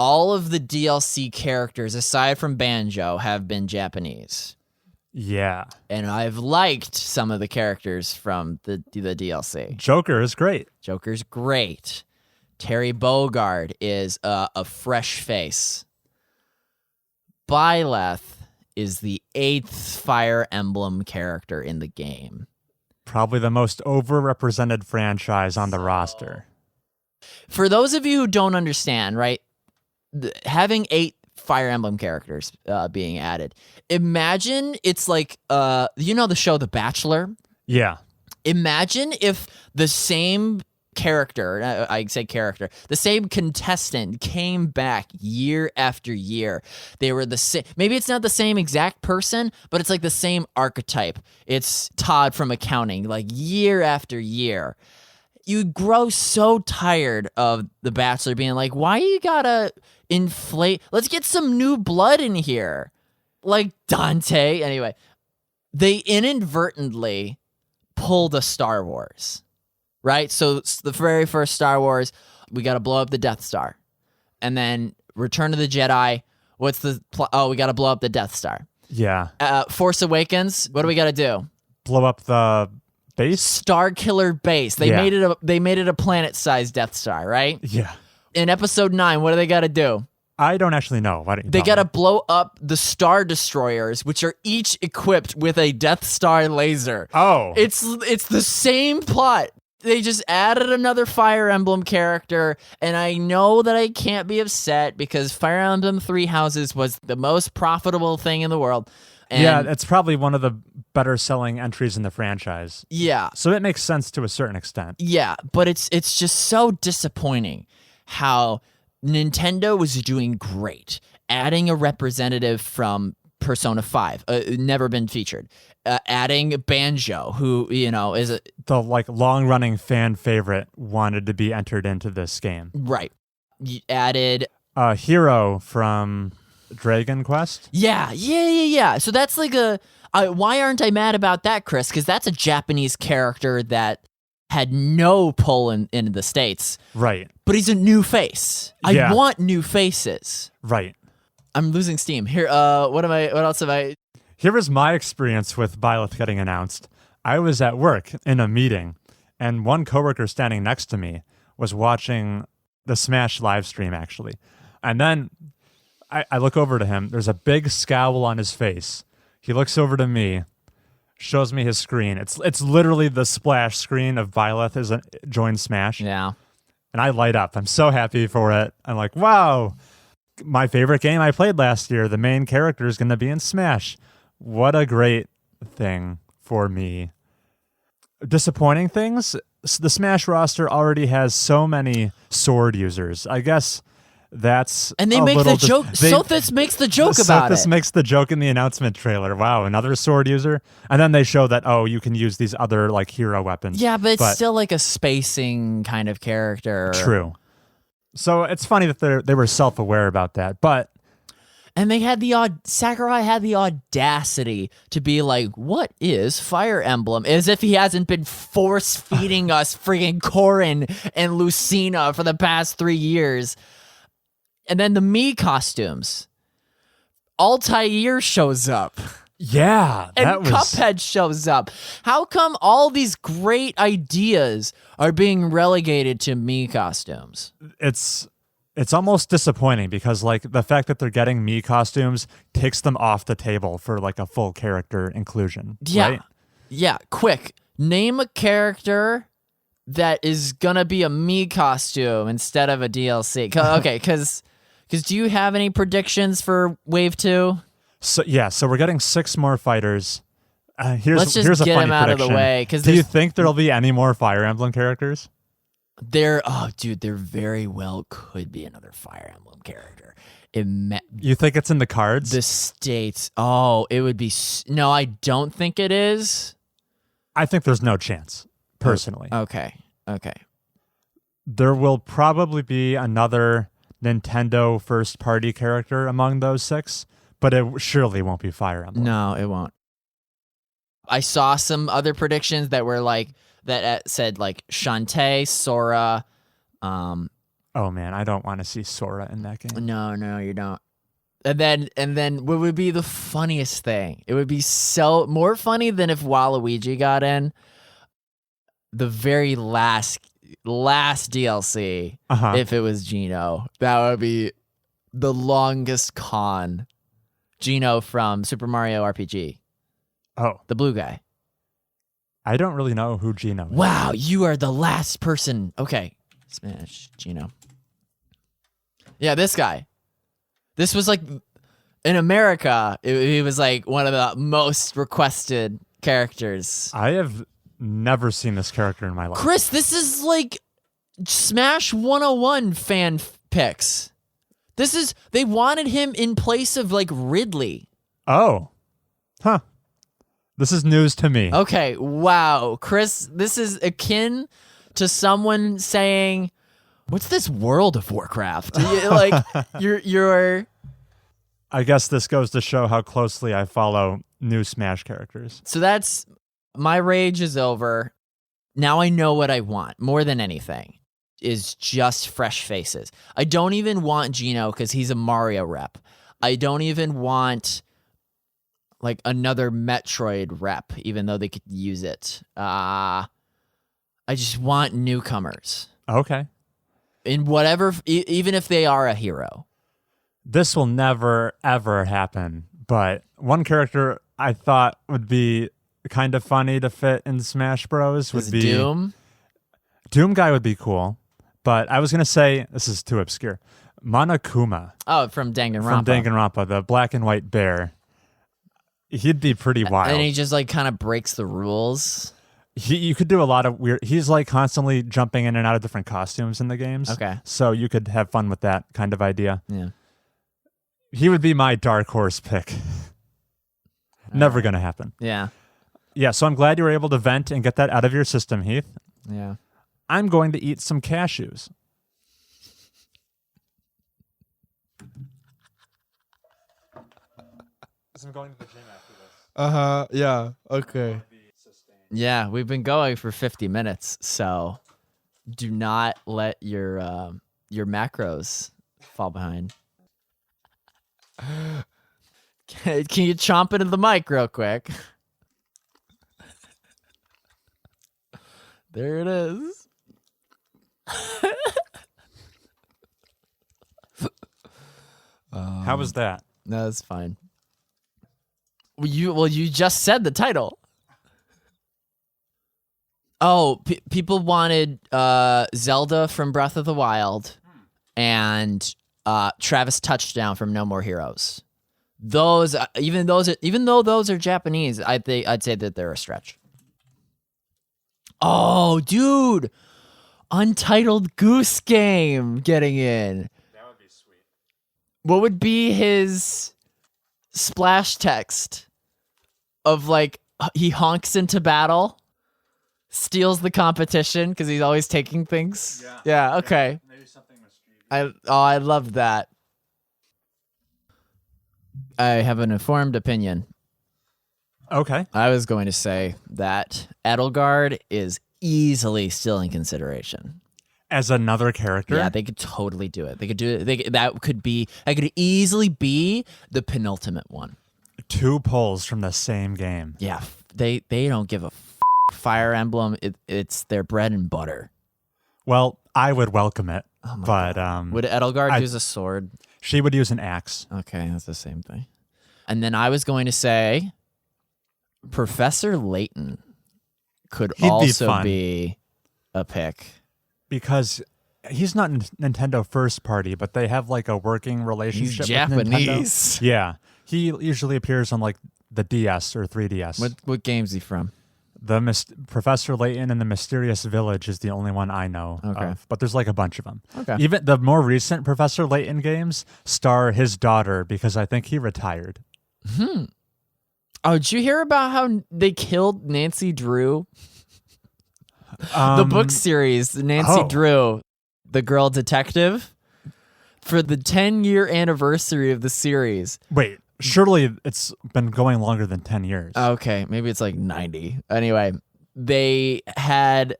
All of the DLC characters, aside from Banjo, have been Japanese. Yeah. And I've liked some of the characters from the DLC. Joker is great. Joker's great. Terry Bogard is a fresh face. Byleth is the 8th Fire Emblem character in the game. Probably the most overrepresented franchise on the roster. For those of you who don't understand, right, having 8 Fire Emblem characters being added, imagine it's like, you know the show The Bachelor? Yeah. Imagine if the same character, I say character, the same contestant came back year after year. They were the same. Maybe it's not the same exact person, but it's like the same archetype. It's Todd from accounting, like year after year. You grow so tired of The Bachelor being like, why you gotta inflate? Let's get some new blood in here. Like Dante. Anyway, they inadvertently pulled a Star Wars. Right? So the very first Star Wars, we got to blow up the Death Star. And then Return of the Jedi, what's the we got to blow up the Death Star. Yeah. Force Awakens, what do we got to do? Blow up the base? Star Killer base. They made it a planet-sized Death Star, right? Yeah. In episode 9, what do they got to do? I don't actually know. Why don't you They got to me? blow up the Star Destroyers, which are each equipped with a Death Star laser. Oh. It's the same plot. They just added another Fire Emblem character, and I know that I can't be upset because Fire Emblem Three Houses was the most profitable thing in the world. And yeah, it's probably one of the better selling entries in the franchise. Yeah. So it makes sense to a certain extent. Yeah, but it's just so disappointing how Nintendo was doing great, adding a representative from Persona 5, never been featured. Adding Banjo, who, you know, is the like long-running fan favorite, wanted to be entered into this game. Right. You added Hero from Dragon Quest. Yeah. So that's like why aren't I mad about that, Chris? Because that's a Japanese character that had no pull in the States. Right. But he's a new face. Yeah. I want new faces. Right. I'm losing steam. Here, what else have I... Here was my experience with Byleth getting announced. I was at work in a meeting, and one coworker standing next to me was watching the Smash live stream, actually. And then I look over to him. There's a big scowl on his face. He looks over to me, shows me his screen. It's literally the splash screen of Byleth as a join Smash. Yeah. And I light up. I'm so happy for it. I'm like, wow, my favorite game I played last year, the main character is going to be in Smash. What a great thing for me. Disappointing things? The Smash roster already has so many sword users. I guess that's and they make the joke. Sothis makes the joke about it. Sothis makes the joke in the announcement trailer. Wow, another sword user? And then they show that, you can use these other like hero weapons. Yeah, but it's still like a spacing kind of character. True. So it's funny that they were self-aware about that, but... And they had Sakurai had the audacity to be like, what is Fire Emblem? As if he hasn't been force-feeding us friggin' Corrin and Lucina for the past 3 years. And then the Mii costumes. Altair shows up. Yeah. And Cuphead shows up. How come all these great ideas are being relegated to Mii costumes? It's It's almost disappointing because like the fact that they're getting me costumes takes them off the table for like a full character inclusion. Yeah. Right? Yeah. Quick. Name a character that is gonna be a me costume instead of a DLC. Okay, because do you have any predictions for Wave 2? So we're getting 6 more fighters. Let's just here's a get funny him out prediction. of the way. Do you think there'll be any more Fire Emblem characters? There very well could be another Fire Emblem character. You think it's in the cards? The states. Oh, it would be. No, I don't think it is. I think there's no chance, personally. Okay. There will probably be another Nintendo first-party character among those 6, but it surely won't be Fire Emblem. No, it won't. I saw some other predictions that were like that said like Shantae, Sora. Oh man, I don't want to see Sora in that game. No, you don't. And then what would be the funniest thing? It would be so more funny than if Waluigi got in. The very last DLC, if it was Gino, that would be the longest con. Gino from Super Mario RPG. Oh, the blue guy. I don't really know who Gino is. Wow, you are the last person. Okay, smash Gino. Yeah, this guy. This was like, in America, he was like one of the most requested characters. I have never seen this character in my life. Chris, this is like Smash 101 fan picks. They wanted him in place of like Ridley. Oh. Huh. This is news to me. Okay, wow. Chris, this is akin to someone saying, what's this World of Warcraft? Like, you're... I guess this goes to show how closely I follow new Smash characters. So that's... My rage is over. Now I know what I want, more than anything, is just fresh faces. I don't even want Gino because he's a Mario rep. I don't even want... like another Metroid rep, even though they could use it. I just want newcomers. Okay. In whatever, even if they are a hero. This will never, ever happen. But one character I thought would be kind of funny to fit in Smash Bros. would be Doom. Doom guy would be cool. But I was going to say, this is too obscure, Monokuma. Oh, from Danganronpa. From Danganronpa, the black and white bear. He'd be pretty wild. And he just like kind of breaks the rules. You could do a lot of weird... He's like constantly jumping in and out of different costumes in the games. Okay. So you could have fun with that kind of idea. Yeah. He would be my dark horse pick. Never going to happen. Yeah. Yeah, so I'm glad you were able to vent and get that out of your system, Heath. Yeah. I'm going to eat some cashews. I'm going to the gym after this. Yeah. Okay. Yeah, we've been going for 50 minutes, so do not let your macros fall behind. Can you chomp into the mic real quick? There it is. How was that? No, that's fine. You just said the title. Oh, people wanted Zelda from Breath of the Wild and Travis Touchdown from No More Heroes. Those, even though those are Japanese, I'd say that they're a stretch. Oh, dude, Untitled Goose Game getting in. That would be sweet. What would be his splash text of like he honks into battle, steals the competition because he's always taking things? Yeah. Okay. Maybe something mischievous. I love that. I have an informed opinion. Okay. I was going to say that Edelgard is easily still in consideration. As another character? Yeah, they could totally do it. They could do it. That could easily be the penultimate one. 2 pulls from the same game. Yeah, they don't give a Fire Emblem. It's their bread and butter. Well, I would welcome it. Oh my but God. Would Edelgard use a sword? She would use an axe. Okay, that's the same thing. And then I was going to say Professor Layton could also be a pick. Because he's not Nintendo first party, but they have like a working relationship. He's Japanese. Yeah. He usually appears on like the DS or 3DS. What game's he from? Professor Layton and the Mysterious Village is the only one I know of, but there's like a bunch of them. Okay. Even the more recent Professor Layton games star his daughter because I think he retired. Oh, did you hear about how they killed Nancy Drew? The book series, Nancy Drew, the girl detective, for the 10-year anniversary of the series. Wait. Surely it's been going longer than 10 years. Okay, maybe it's like 90. Anyway, they had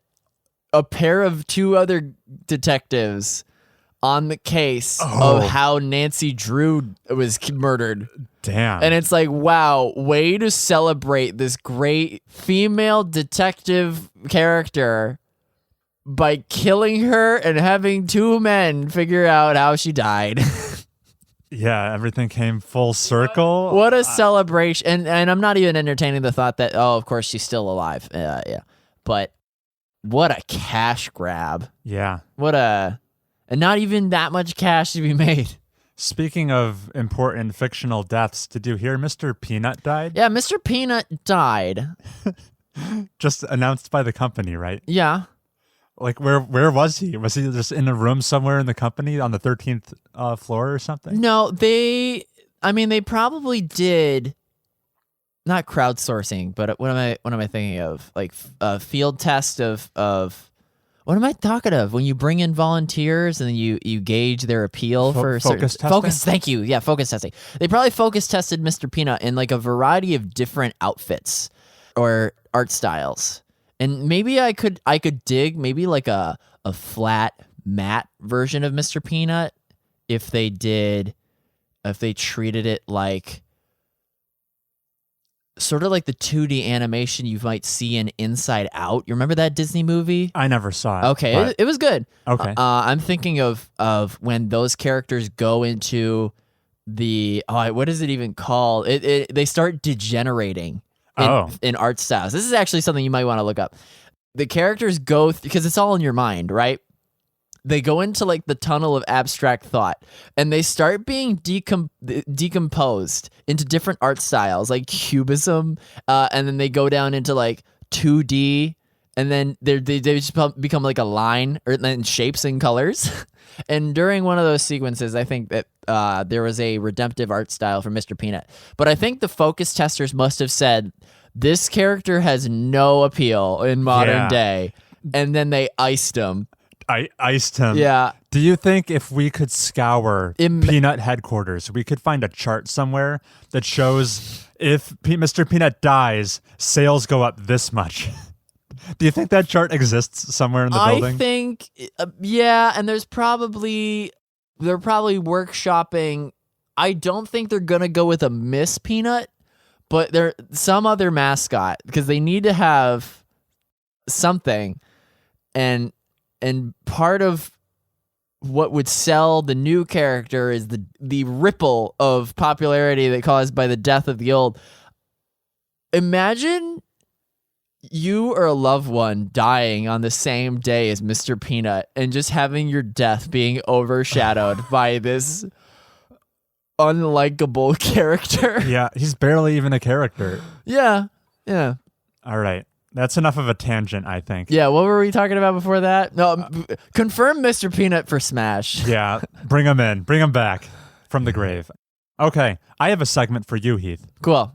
a pair of two other detectives on the case of how Nancy Drew was murdered. Damn. And it's like, wow, way to celebrate this great female detective character by killing her and having two men figure out how she died. Yeah, everything came full circle. What a celebration. And I'm not even entertaining the thought that, of course, she's still alive. Yeah. But what a cash grab. Yeah. And not even that much cash to be made. Speaking of important fictional deaths, did you hear Mr. Peanut died? Yeah, Mr. Peanut died. Just announced by the company, right? Yeah. Like, where was he? Was he just in a room somewhere in the company on the 13th floor or something? No, they probably did not crowdsourcing, but what am I thinking of? Like a field test of what am I talking of? When you bring in volunteers and then you gauge their appeal for focus testing? Focus. Thank you. Yeah, focus testing. They probably focus tested Mr. Peanut in like a variety of different outfits or art styles. And maybe I could dig maybe like a flat matte version of Mr. Peanut if they treated it like sort of like the 2D animation you might see in Inside Out. You remember that Disney movie? I never saw it. Okay, it was good. Okay. I'm thinking of when those characters go into the what is it even called? They start degenerating. In art styles. This is actually something you might want to look up. The characters go because it's all in your mind, right? They go into like the tunnel of abstract thought and they start being decomposed into different art styles like cubism, and then they go down into like 2D, and then they just become like a line or then shapes and colors. And during one of those sequences, I think that there was a redemptive art style for Mr. Peanut. But I think the focus testers must have said, this character has no appeal in modern day. And then they iced him. I iced him. Yeah. Do you think if we could scour Peanut headquarters, we could find a chart somewhere that shows if Mr. Peanut dies, sales go up this much? Do you think that chart exists somewhere in the building? I think, and they're probably workshopping. I don't think they're going to go with a Miss Peanut, but they're some other mascot because they need to have something. And part of what would sell the new character is the ripple of popularity that caused by the death of the old. Imagine you or a loved one dying on the same day as Mr. Peanut and just having your death being overshadowed by this unlikable character. Yeah, he's barely even a character. Yeah. All right. That's enough of a tangent, I think. Yeah, what were we talking about before that? No, confirm Mr. Peanut for Smash. Yeah, bring him in. Bring him back from the grave. Okay, I have a segment for you, Heath. Cool.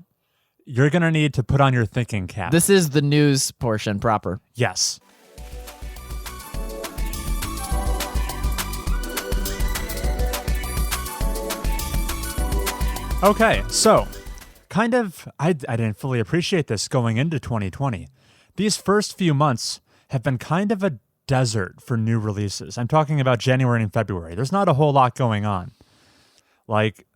You're going to need to put on your thinking cap. This is the news portion proper. Yes. Okay, so I didn't fully appreciate this going into 2020. These first few months have been kind of a desert for new releases. I'm talking about January and February. There's not a whole lot going on. Like,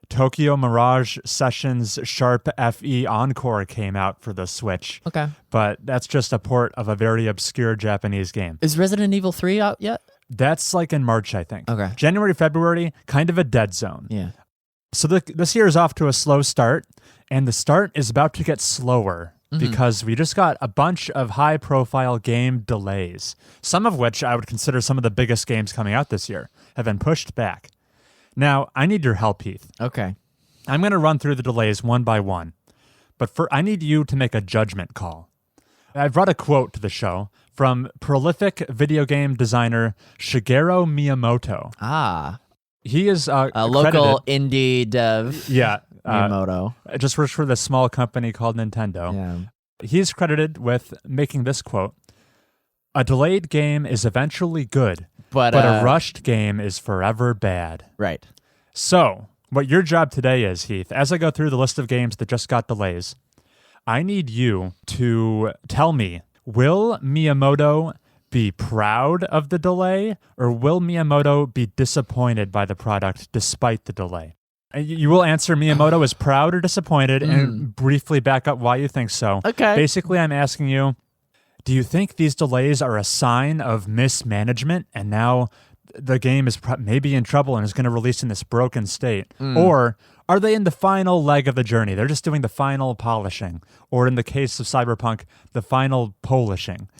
Tokyo Mirage Sessions Sharp FE Encore came out for the Switch. Okay. But that's just a port of a very obscure Japanese game. Is Resident Evil 3 out yet? That's like in March, I think. Okay. January, February, kind of a dead zone. Yeah. So this year is off to a slow start, and the start is about to get slower because we just got a bunch of high-profile game delays, some of which I would consider some of the biggest games coming out this year have been pushed back. Now, I need your help, Heath. Okay. I'm going to run through the delays one by one, but I need you to make a judgment call. I've brought a quote to the show from prolific video game designer Shigeru Miyamoto. Ah. He is a local indie dev. Yeah. Miyamoto. Just works for this small company called Nintendo. Yeah. He's credited with making this quote: "A delayed game is eventually good, but a rushed game is forever bad." Right. So, what your job today is, Heath, as I go through the list of games that just got delays, I need you to tell me, will Miyamoto be proud of the delay, or will Miyamoto be disappointed by the product despite the delay? And you will answer Miyamoto is proud or disappointed and briefly back up why you think so. Okay. Basically, I'm asking you, do you think these delays are a sign of mismanagement and now the game is maybe in trouble and is going to release in this broken state? Or are they in the final leg of the journey? They're just doing the final polishing, or in the case of Cyberpunk, the final polishing.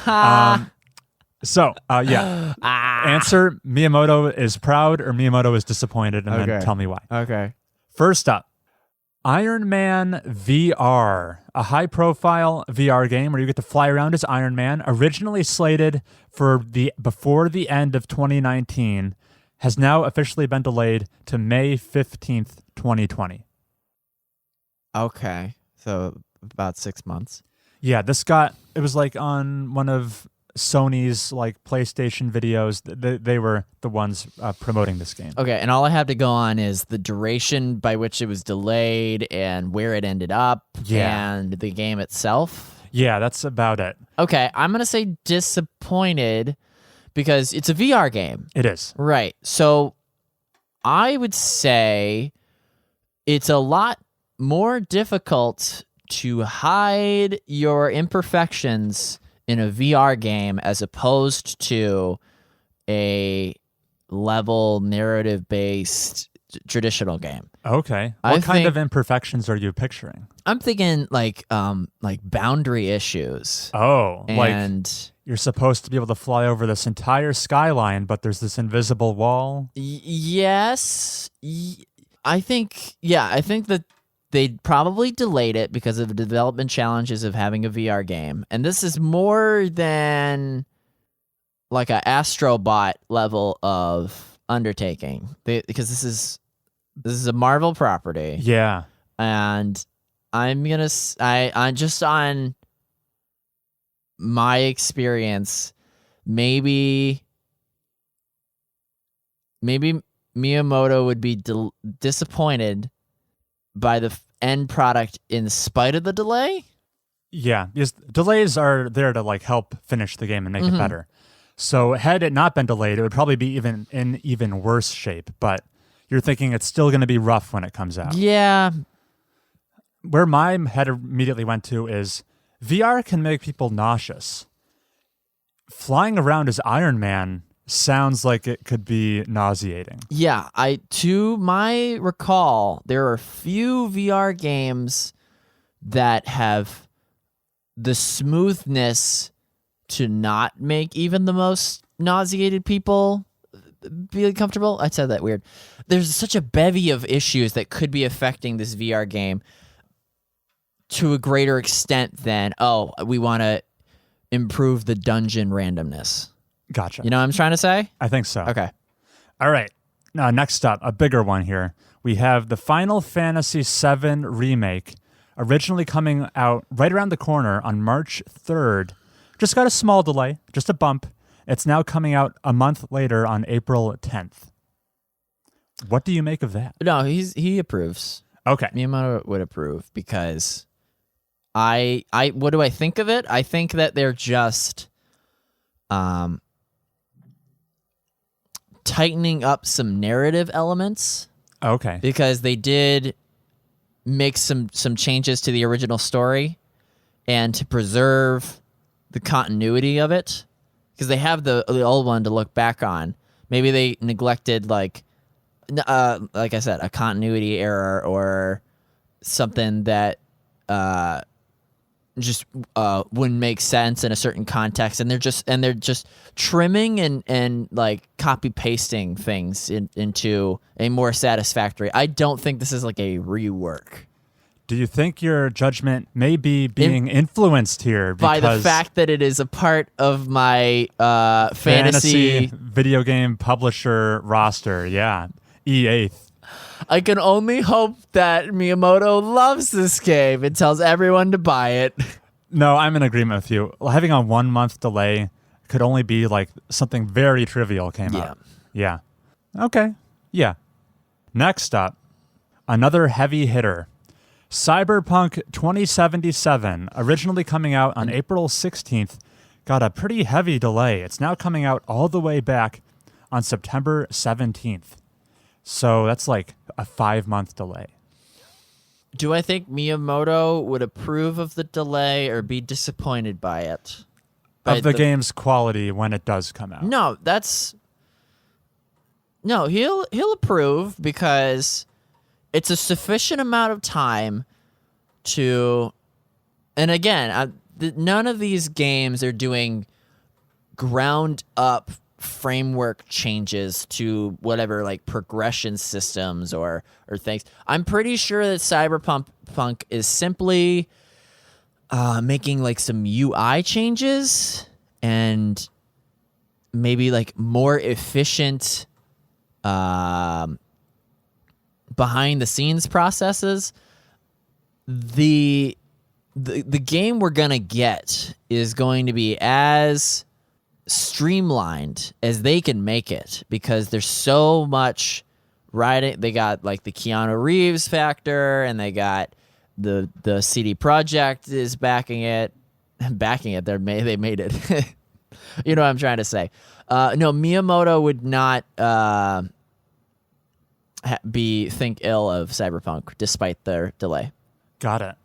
Answer Miyamoto is proud or Miyamoto is disappointed, and then tell me why. Okay. First up, Iron Man VR, a high-profile VR game where you get to fly around as Iron Man, originally slated for before the end of 2019, has now officially been delayed to May 15th, 2020. Okay. So about 6 months. Yeah, it was like on one of Sony's like PlayStation videos. They were the ones promoting this game. Okay, and all I have to go on is the duration by which it was delayed and where it ended up and the game itself. Yeah, that's about it. Okay, I'm going to say disappointed because it's a VR game. It is. Right. So I would say it's a lot more difficult to hide your imperfections in a VR game as opposed to a level narrative-based traditional game. Okay. What kind of imperfections are you picturing? I'm thinking like boundary issues. Oh, and like you're supposed to be able to fly over this entire skyline, but there's this invisible wall? Yes. I think that they probably delayed it because of the development challenges of having a VR game. And this is more than like a Astrobot level of undertaking. Because this is a Marvel property. Yeah. And I'm just on my experience, maybe Miyamoto would be disappointed by the end product in spite of the delay. Yeah, because delays are there to like help finish the game and make it better. So had it not been delayed, it would probably be in even worse shape. But you're thinking it's still going to be rough when it comes out. Yeah. Where my head immediately went to is VR can make people nauseous. Flying around as Iron Man sounds like it could be nauseating. Yeah, to my recall, there are few VR games that have the smoothness to not make even the most nauseated people be comfortable. I said that weird. There's such a bevy of issues that could be affecting this VR game to a greater extent than, we want to improve the dungeon randomness. Gotcha. You know what I'm trying to say? I think so. Okay. All right. Now, next up, a bigger one here. We have the Final Fantasy VII Remake, originally coming out right around the corner on March 3rd. Just got a small delay, just a bump. It's now coming out a month later on April 10th. What do you make of that? No, he approves. Okay. Miyamoto would approve because what do I think of it? I think that they're just tightening up some narrative elements Okay. Because they did make some changes to the original story and to preserve the continuity of it, because they have the old one to look back on. Maybe they neglected like I said, a continuity error or something that just wouldn't make sense in a certain context, and they're just trimming and like copy pasting things into a more satisfactory. I don't think this is like a rework. Do you think your judgment may be being influenced here by the fact that it is a part of my fantasy video game publisher roster? Yeah, Eist. I can only hope that Miyamoto loves this game and tells everyone to buy it. No, I'm in agreement with you. Having a 1 month delay could only be like something very trivial came out. Yeah. Okay. Yeah. Next up, another heavy hitter. Cyberpunk 2077, originally coming out on April 16th, got a pretty heavy delay. It's now coming out all the way back on September 17th. So that's like a 5-month delay. Do I think Miyamoto would approve of the delay or be disappointed by it? Of the game's quality when it does come out? No, he'll approve because it's a sufficient amount of time to, and again, none of these games are doing ground up framework changes to whatever like progression systems or things. I'm pretty sure that Cyberpunk is simply making like some UI changes and maybe like more efficient behind the scenes processes. The game we're gonna get is going to be as streamlined as they can make it, because there's so much writing. They got like the Keanu Reeves factor, and they got the CD Projekt is backing it. They made it. You know what I'm trying to say. No, Miyamoto would not think ill of Cyberpunk despite their delay. Got it.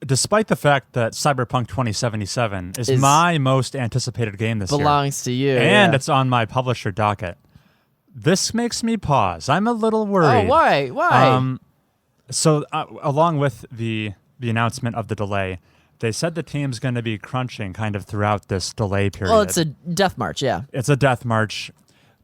Despite the fact that Cyberpunk 2077 is my most anticipated game this year. Belongs to you. And it's on my publisher docket. This makes me pause. I'm a little worried. Oh, why? Why? So along with the announcement of the delay, they said the team's going to be crunching kind of throughout this delay period. Oh, it's a death march, yeah. It's a death march.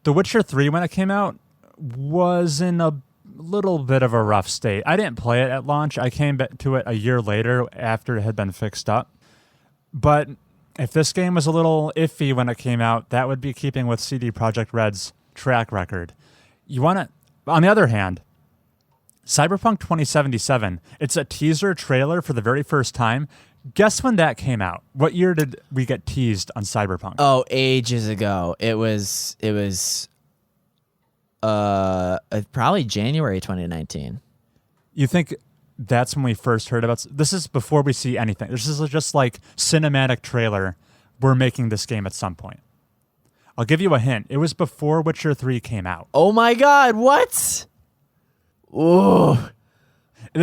The Witcher 3, when it came out, was in a little bit of a rough state. I didn't play it at launch. I came back to it a year later after it had been fixed up. But if this game was a little iffy when it came out, that would be keeping with CD Projekt Red's track record. You want to, on the other hand, Cyberpunk 2077, it's a teaser trailer for the very first time. Guess when that came out? What year did we get teased on Cyberpunk? Oh, ages ago. It was probably January 2019. You think that's when we first heard about this? Is before we see anything. This is just like cinematic trailer. We're making this game at some point. I'll give you a hint. It was before Witcher 3 came out. Oh my God, what? Ooh. Do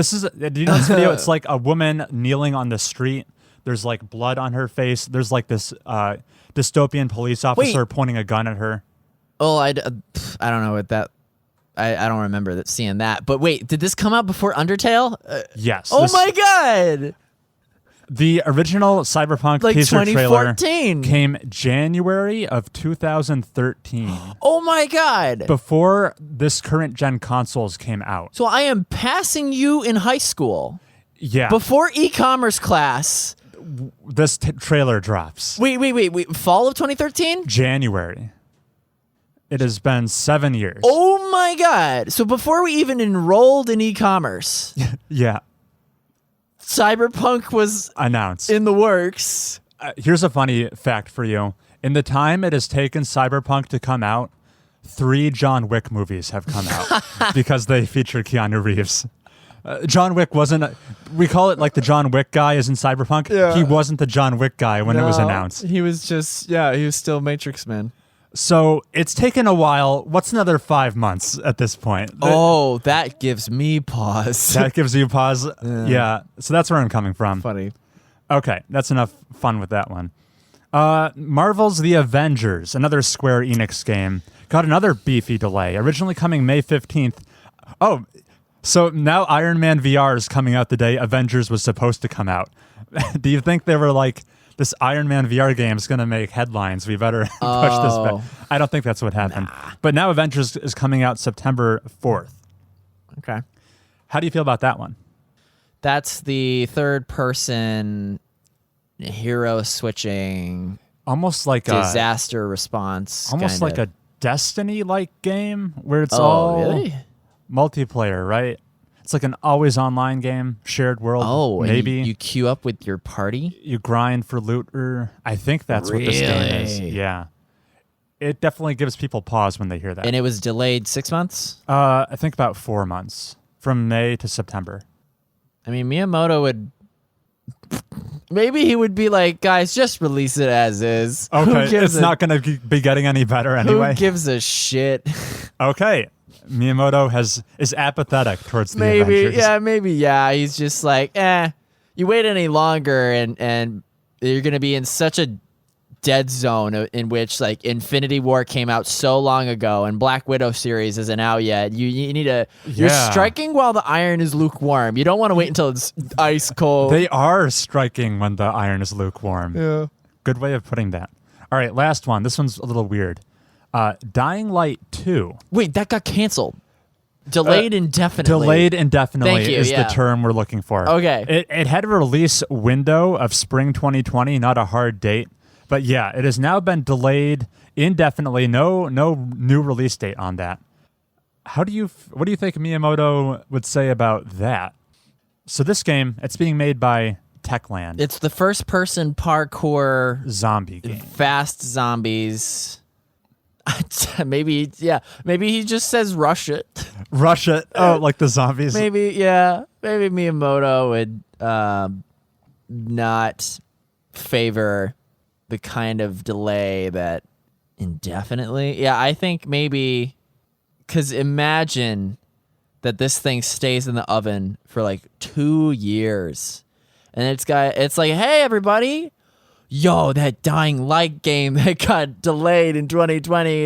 you know this video? It's like a woman kneeling on the street. There's like blood on her face. There's like this dystopian police officer pointing a gun at her. Oh, I don't know what that. I don't remember seeing that. But wait, did this come out before Undertale? Yes. Oh my God! The original Cyberpunk like teaser trailer 2014 came January of 2013. Oh my God! Before this current gen consoles came out. So I am passing you in high school. Yeah. Before e-commerce class. This trailer drops. Wait. Fall of 2013? January. It has been 7 years. Oh my God. So before we even enrolled in e-commerce. Yeah. Cyberpunk was announced in the works. Here's a funny fact for you. In the time it has taken Cyberpunk to come out, 3 John Wick movies have come out because they feature Keanu Reeves. John Wick wasn't, we call it like the John Wick guy is in Cyberpunk. Yeah. He wasn't the John Wick guy when it was announced. He was just, he was still Matrix Man. So it's taken a while. What's another 5 months at this point? Oh, that gives me pause. That gives you pause? Yeah. So that's where I'm coming from. Funny. Okay, that's enough fun with that one. Marvel's The Avengers, another Square Enix game, got another beefy delay, originally coming May 15th. Oh, so now Iron Man VR is coming out the day Avengers was supposed to come out. Do you think they were like, this Iron Man VR game is going to make headlines, we better push this back? I don't think that's what happened. Nah. But now Avengers is coming out September 4th. Okay. How do you feel about that one? That's the third-person hero switching, almost like disaster response, almost kinda. like a Destiny-like game where it's all really? Multiplayer, right? It's like an always online game, shared world. Oh, maybe you queue up with your party. You grind for loot. I think that's what this game is. Yeah, it definitely gives people pause when they hear that. And it was delayed 6 months. I think about 4 months, from May to September. I mean, Miyamoto would. Maybe he would be like, guys, just release it as is. Okay, it's not going to be getting any better anyway. Who gives a shit? Okay. Miyamoto is apathetic towards the Avengers. Yeah. He's just like, you wait any longer and you're going to be in such a dead zone in which like Infinity War came out so long ago and Black Widow series isn't out yet. You need to, you're striking while the iron is lukewarm. You don't want to wait until it's ice cold. They are striking when the iron is lukewarm. Yeah. Good way of putting that. All right, last one. This one's a little weird. Dying Light 2. Wait, that got canceled. Delayed indefinitely. Delayed indefinitely is the yeah. term we're looking for. Okay. It had a release window of spring 2020, not a hard date. But yeah, it has now been delayed indefinitely. No new release date on that. What do you think Miyamoto would say about that? So this game, it's being made by Techland. It's the first-person parkour zombie game. Fast zombies. Maybe he just says rush it. Rush it. Oh, like the zombies. Maybe Miyamoto would not favor the kind of delay that indefinitely. Yeah, I think maybe because imagine that this thing stays in the oven for like 2 years, and it's like, hey everybody. Yo, that Dying Light game that got delayed in 2020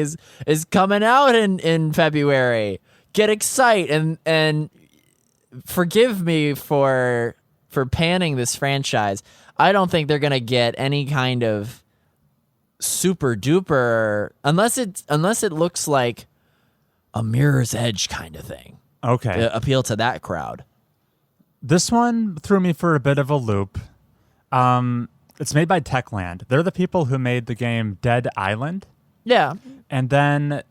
is coming out in February. Get excited and forgive me for panning this franchise. I don't think they're gonna get any kind of super duper unless it looks like a Mirror's Edge kind of thing. Okay, to appeal to that crowd. This one threw me for a bit of a loop. It's made by Techland. They're the people who made the game Dead Island. Yeah. And then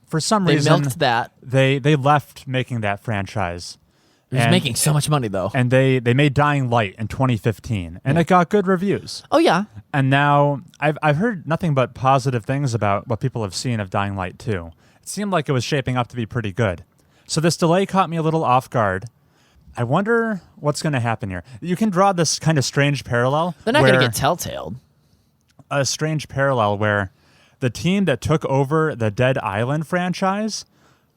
for some reason, milked that. They left making that franchise. It was making so much money, though. And they made Dying Light in 2015, and it got good reviews. Oh, yeah. And now I've heard nothing but positive things about what people have seen of Dying Light 2. It seemed like it was shaping up to be pretty good. So this delay caught me a little off guard. I wonder what's going to happen here. You can draw this kind of strange parallel. They're not going to get telltaled. A strange parallel where the team that took over the Dead Island franchise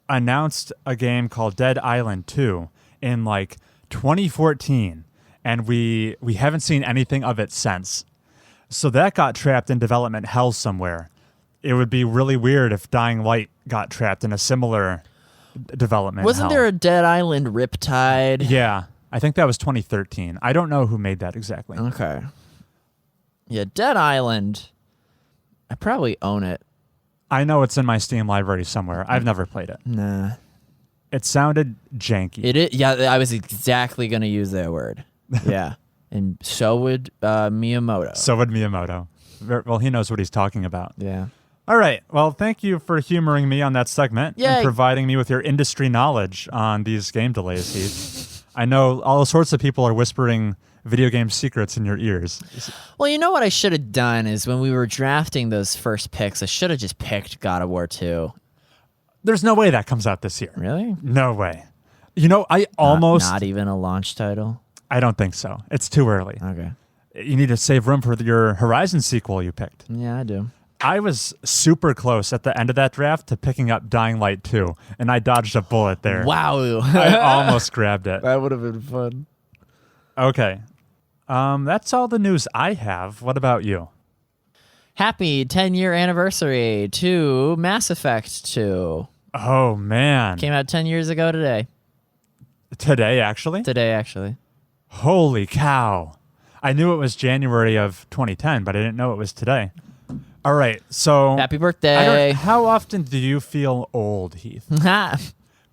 announced a game called Dead Island 2 in like 2014, and we haven't seen anything of it since. So that got trapped in development hell somewhere. It would be really weird if Dying Light got trapped in a similar development. Wasn't there a Dead Island Riptide? Yeah, I think that was 2013. I don't know who made that exactly. Okay. Yeah, Dead Island. I probably own it. I know it's in my Steam library somewhere. I've never played it. Nah. It sounded janky. It is. Yeah, I was exactly going to use that word. Yeah. And so would Miyamoto. So would Miyamoto. Well, he knows what he's talking about. Yeah. All right. Well, thank you for humoring me on that segment Yay. and providing me with your industry knowledge on these game delays, Heath. I know all sorts of people are whispering video game secrets in your ears. Well, you know what I should have done is when we were drafting those first picks, I should have just picked God of War 2. There's no way that comes out this year. Really? No way. You know, I almost... Not even a launch title? I don't think so. It's too early. Okay. You need to save room for your Horizon sequel you picked. Yeah, I do. I was super close at the end of that draft to picking up Dying Light 2, and I dodged a bullet there. Wow. I almost grabbed it. That would have been fun. Okay. That's all the news I have. What about you? Happy 10-year anniversary to Mass Effect 2. Oh, man. Came out 10 years ago today. Today, actually? Today, actually. Holy cow. I knew it was January of 2010, but I didn't know it was today. All right, so... Happy birthday. How often do you feel old, Heath?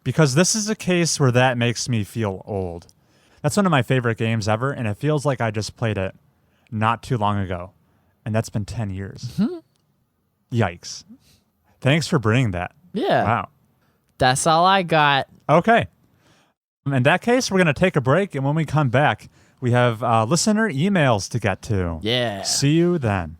Because this is a case where that makes me feel old. That's one of my favorite games ever, and it feels like I just played it not too long ago. And that's been 10 years. Mm-hmm. Yikes. Thanks for bringing that. Yeah. Wow. That's all I got. Okay. In that case, we're going to take a break, and when we come back, we have listener emails to get to. Yeah. See you then.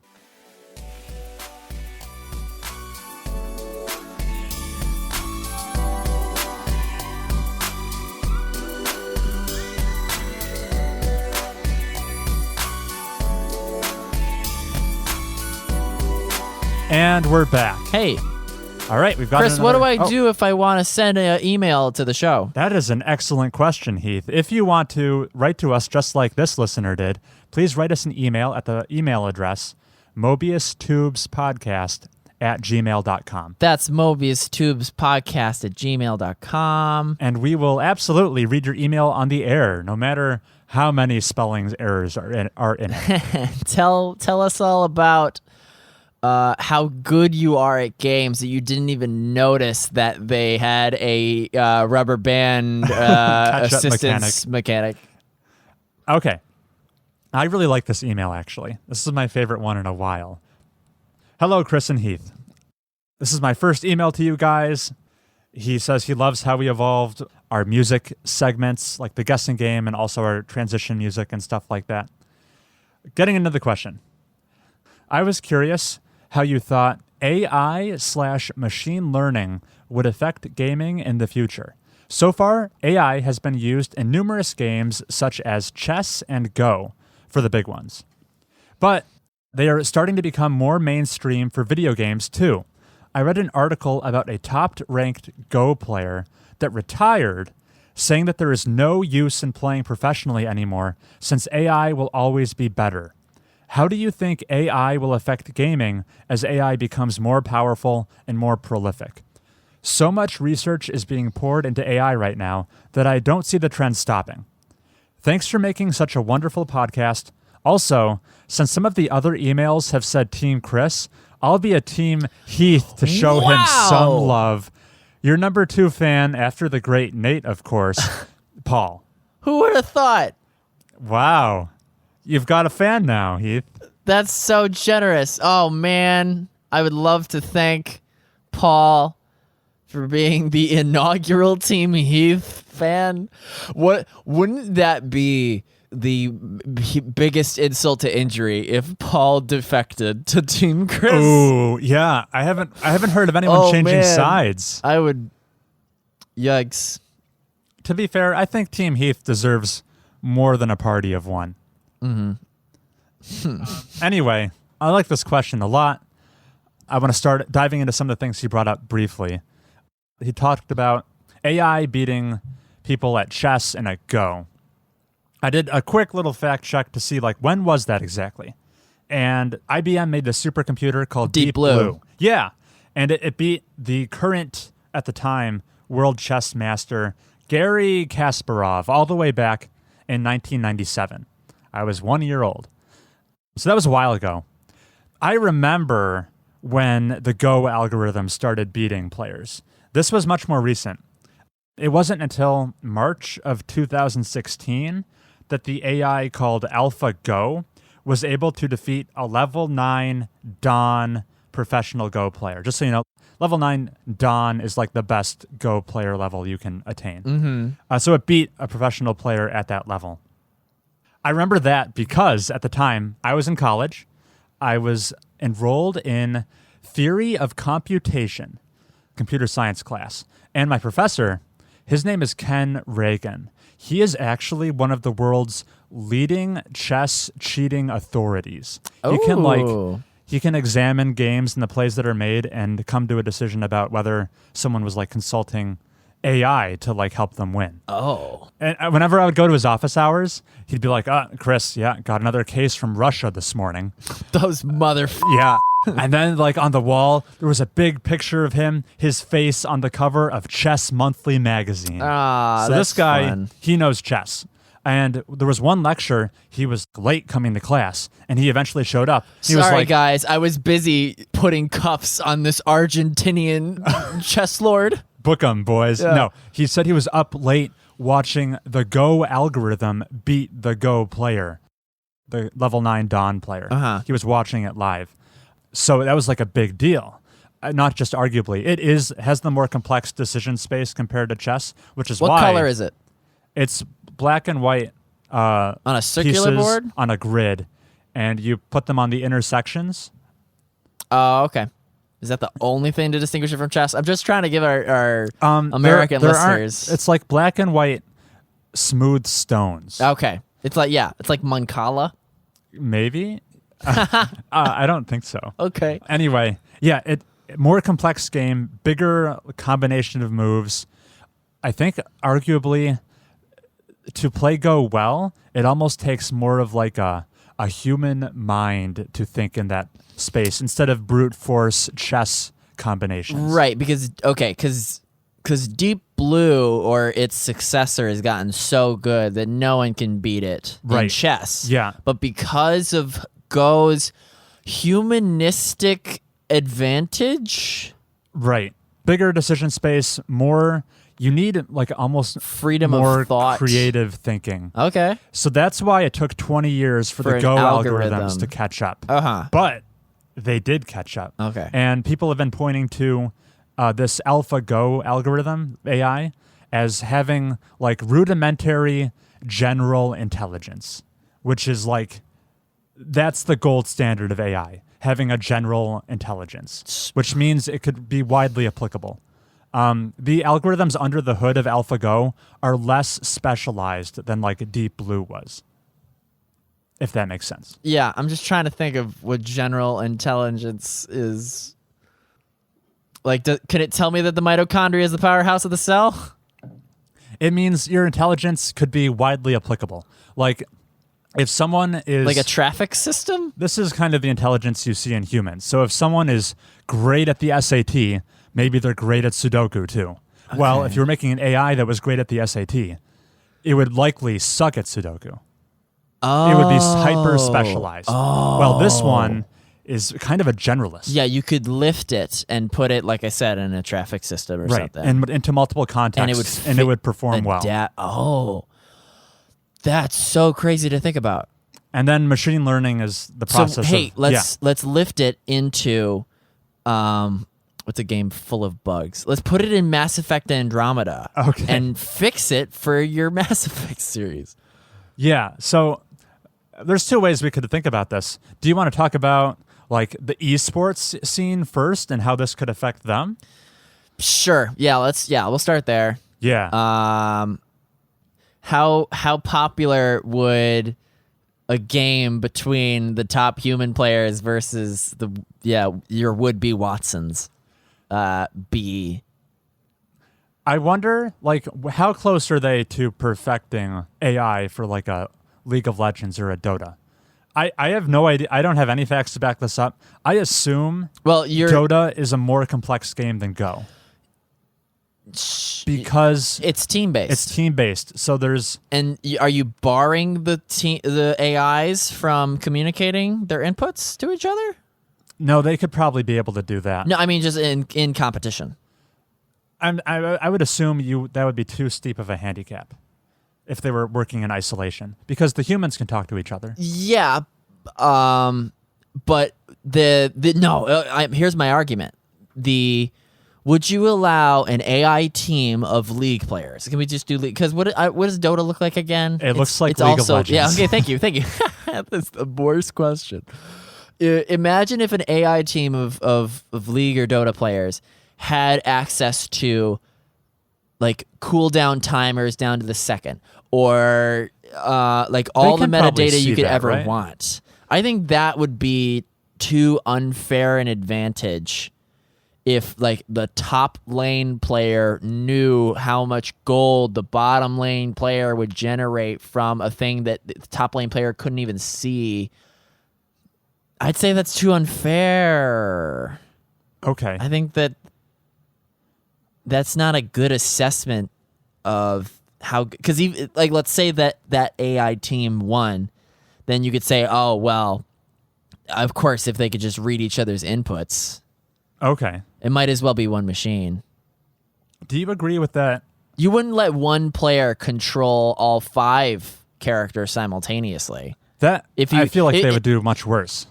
And we're back. Hey. All right, we've got Chris, what do I do if I want to send an email to the show? That is an excellent question, Heath. If you want to write to us just like this listener did, please write us an email at the email address mobiustubespodcast@gmail.com. That's mobiustubespodcast@gmail.com. And we will absolutely read your email on the air, no matter how many spelling errors are in it. Tell us all about how good you are at games that you didn't even notice that they had a rubber band assistance mechanic. Okay. I really like this email, actually. This is my favorite one in a while. Hello, Chris and Heath. This is my first email to you guys. He says he loves how we evolved our music segments, like the guessing game and also our transition music and stuff like that. Getting into the question. I was curious how you thought AI/machine learning would affect gaming in the future. So far, AI has been used in numerous games such as chess and Go, for the big ones. But they are starting to become more mainstream for video games too. I read an article about a top-ranked Go player that retired, saying that there is no use in playing professionally anymore since AI will always be better. How do you think AI will affect gaming as AI becomes more powerful and more prolific? So much research is being poured into AI right now that I don't see the trend stopping. Thanks for making such a wonderful podcast. Also, since some of the other emails have said Team Chris, I'll be a Team Heath to show him some love. Your number 2 fan after the great Nate, of course, Paul. Who would have thought? Wow. You've got a fan now, Heath. That's so generous. Oh, man. I would love to thank Paul for being the inaugural Team Heath fan. What wouldn't that be the biggest insult to injury if Paul defected to Team Chris? Ooh, yeah. I haven't heard of anyone changing sides. I would. Yikes. To be fair, I think Team Heath deserves more than a party of one. Mm-hmm. Anyway, I like this question a lot. I want to start diving into some of the things he brought up briefly. He talked about AI beating people at chess and at Go. I did a quick little fact check to see, like, when was that exactly? And IBM made this supercomputer called Deep Blue. Yeah, and it beat the current, at the time, world chess master, Garry Kasparov, all the way back in 1997. I was 1 year old. So that was a while ago. I remember when the Go algorithm started beating players. This was much more recent. It wasn't until March of 2016 that the AI called AlphaGo was able to defeat a level 9 Dawn professional Go player. Just so you know, level 9 Dawn is like the best Go player level you can attain. Mm-hmm. So it beat a professional player at that level. I remember that because at the time I was in college. I was enrolled in Theory of Computation, computer science class. And my professor, his name is Ken Reagan. He is actually one of the world's leading chess cheating authorities. he can examine games and the plays that are made and come to a decision about whether someone was like consulting AI to like help them win. Oh. And whenever I would go to his office hours, he'd be like, Chris, got another case from Russia this morning. Those Yeah. And then like on the wall, there was a big picture of him, his face on the cover of Chess Monthly magazine. So this guy, fun. he knows chess. And there was one lecture, he was late coming to class, and he eventually showed up. He was like, guys, I was busy putting cuffs on this Argentinian chess lord. book 'em, boys. Yeah. No, he said he was up late watching the Go algorithm beat the Go player, the level 9 Dawn player. He was watching it live. So that was like a big deal. Not just arguably. It has the more complex decision space compared to chess, which is why. What color is it? It's black and white on a circular pieces board? On a grid, and you put them on the intersections. Oh, okay. Is that the only thing to distinguish it from chess? I'm just trying to give our American listeners. It's like black and white smooth stones. Okay. It's like Mancala. Maybe? I don't think so. Okay. Anyway, it more complex game, bigger combination of moves. I think arguably to play Go well, it almost takes more of like a human mind to think in that space instead of brute force chess combinations. Right, because Deep Blue or its successor has gotten so good that no one can beat it in chess. Yeah. But because of Go's humanistic advantage, right, bigger decision space, more. You need like almost freedom more of thought, creative thinking. Okay. So that's why it took 20 years for the Go algorithm. algorithms to catch up. Uh-huh. But they did catch up. Okay. And people have been pointing to this AlphaGo algorithm, AI, as having like rudimentary general intelligence, which is like, that's the gold standard of AI, having a general intelligence, which means it could be widely applicable. The algorithms under the hood of AlphaGo are less specialized than like Deep Blue was, if that makes sense. Yeah, I'm just trying to think of what general intelligence is. Like, can it tell me that the mitochondria is the powerhouse of the cell? It means your intelligence could be widely applicable. Like, if someone is... Like a traffic system? This is kind of the intelligence you see in humans. So if someone is great at the SAT... maybe they're great at Sudoku too. Okay. Well, if you were making an AI that was great at the SAT, it would likely suck at Sudoku. Oh. It would be hyper specialized. Oh. Well, this one is kind of a generalist. Yeah, you could lift it and put it, like I said, in a traffic system or something. And into multiple contexts, and it would perform well. That's so crazy to think about. And then machine learning is the process. So, hey, let's lift it into... what's a game full of bugs? Let's put it in Mass Effect Andromeda and fix it for your Mass Effect series. Yeah, so there's two ways we could think about this. Do you want to talk about like the esports scene first and how this could affect them? Sure. Yeah, we'll start there. Yeah. How popular would a game between the top human players versus your would-be Watsons be? I wonder, like, how close are they to perfecting AI for like a League of Legends or a Dota? I have no idea. I don't have any facts to back this up. I assume Dota is a more complex game than Go because it's team-based. It's team-based. So there's... And are you barring the AIs from communicating their inputs to each other? No, they could probably be able to do that. No, I mean just in competition. I would assume that would be too steep of a handicap if they were working in isolation, because the humans can talk to each other. Yeah, but here's my argument. Would you allow an AI team of League players? Can we just do League? Because what does Dota look like again? It looks like League of Legends. Yeah, okay, thank you. That's the worst question. Imagine if an AI team of League or Dota players had access to like cooldown timers down to the second, or like all the metadata you could ever want. I think that would be too unfair an advantage if like the top lane player knew how much gold the bottom lane player would generate from a thing that the top lane player couldn't even see. I'd say that's too unfair. Okay. I think that's not a good assessment of how, because like let's say that AI team won, then you could say, oh well, of course if they could just read each other's inputs, okay, it might as well be one machine. Do you agree with that? You wouldn't let one player control all 5 characters simultaneously. I feel like they would do much worse.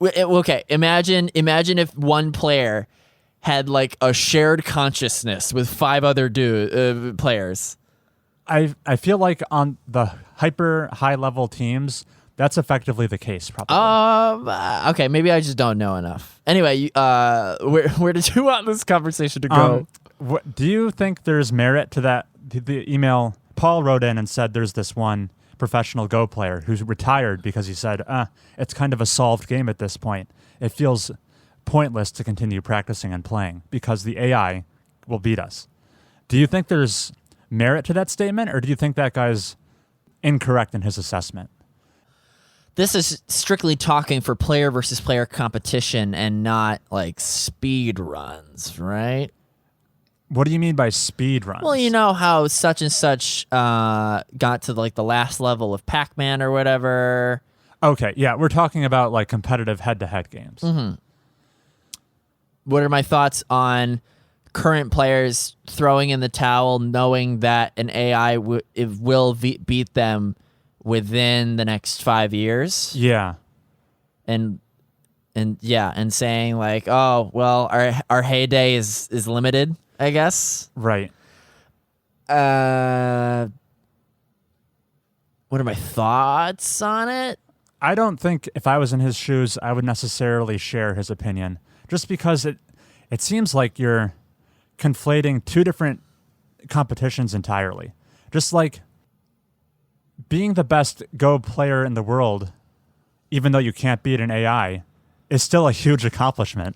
Okay, imagine if one player had like a shared consciousness with 5 other players. I feel like on the hyper high level teams, that's effectively the case, probably. Okay, maybe I just don't know enough. Anyway, where did you want this conversation to go? Do you think there's merit to that? The email Paul wrote in and said there's this one professional Go player who's retired because he said, it's kind of a solved game at this point. It feels pointless to continue practicing and playing because the AI will beat us. Do you think there's merit to that statement, or do you think that guy's incorrect in his assessment? This is strictly talking for player versus player competition and not like speed runs, right? What do you mean by speed runs? Well, you know how such and such got to like the last level of Pac-Man or whatever. Okay, yeah, we're talking about like competitive head-to-head games. Mm-hmm. What are my thoughts on current players throwing in the towel, knowing that an AI will beat them within the next 5 years? Yeah, and saying like, oh well, our heyday is limited, I guess. Right. What are my thoughts on it? I don't think if I was in his shoes, I would necessarily share his opinion, just because it seems like you're conflating 2 different competitions entirely. Just like being the best Go player in the world, even though you can't beat an AI, is still a huge accomplishment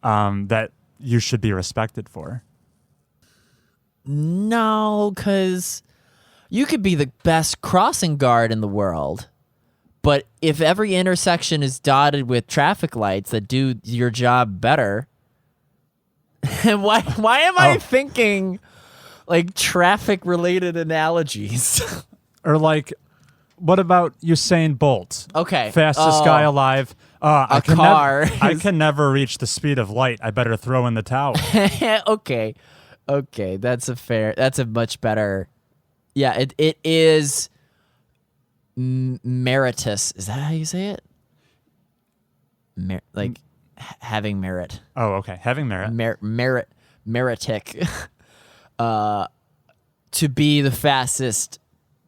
that you should be respected for. No, because you could be the best crossing guard in the world, but if every intersection is dotted with traffic lights that do your job better, why am I thinking like traffic related analogies? Or like, what about Usain Bolt? Okay, fastest guy alive. I can never reach the speed of light. I better throw in the towel. Okay, that's a much better. Yeah, it is meritus. Is that how you say it? Having merit. Oh, okay, having merit. Meritic. To be the fastest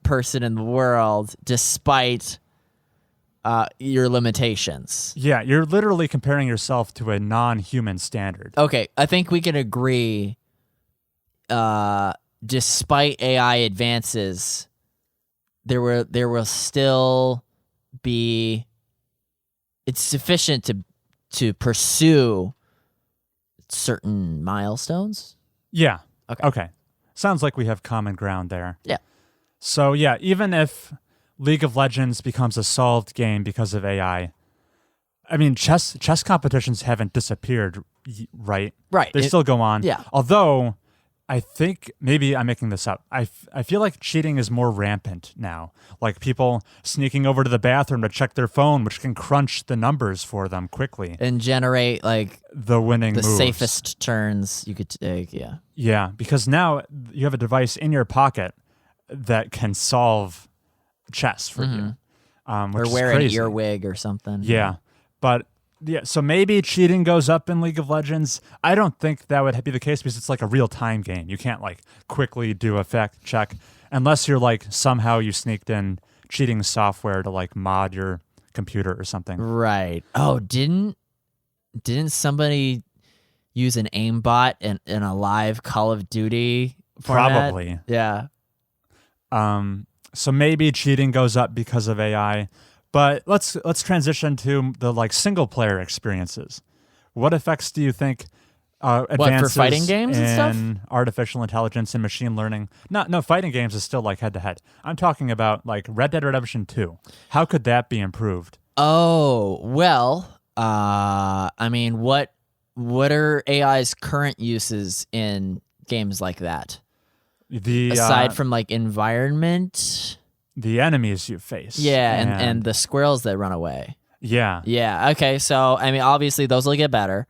person in the world, despite your limitations. Yeah, you're literally comparing yourself to a non-human standard. Okay, I think we can agree. Despite AI advances, there will still be. It's sufficient to pursue certain milestones. Yeah. Okay. Sounds like we have common ground there. Yeah. So yeah, even if League of Legends becomes a solved game because of AI, I mean, chess competitions haven't disappeared, right? Right. They still go on. Yeah. Although, I think, maybe I'm making this up, I feel like cheating is more rampant now. Like people sneaking over to the bathroom to check their phone, which can crunch the numbers for them quickly. And generate like the winning moves. Safest turns you could take, yeah. Yeah, because now you have a device in your pocket that can solve chess for you. Which or wear is crazy. an earwig or something. Yeah. But yeah, so maybe cheating goes up in League of Legends. I don't think that would be the case because it's like a real-time game. You can't like quickly do a fact check unless you're like somehow you sneaked in cheating software to like mod your computer or something. Right. Oh, didn't somebody use an aimbot in a live Call of Duty format? Probably. Yeah. So maybe cheating goes up because of AI, But let's transition to the like single player experiences. What effects do you think advances for fighting games in and stuff? artificial intelligence and machine learning? No, fighting games is still like head to head. I'm talking about like Red Dead Redemption 2. How could that be improved? Oh, well, I mean, what are AI's current uses in games like that? Aside from like environment, the enemies you face. Yeah, and the squirrels that run away. Yeah. Yeah, okay. So, I mean, obviously those will get better.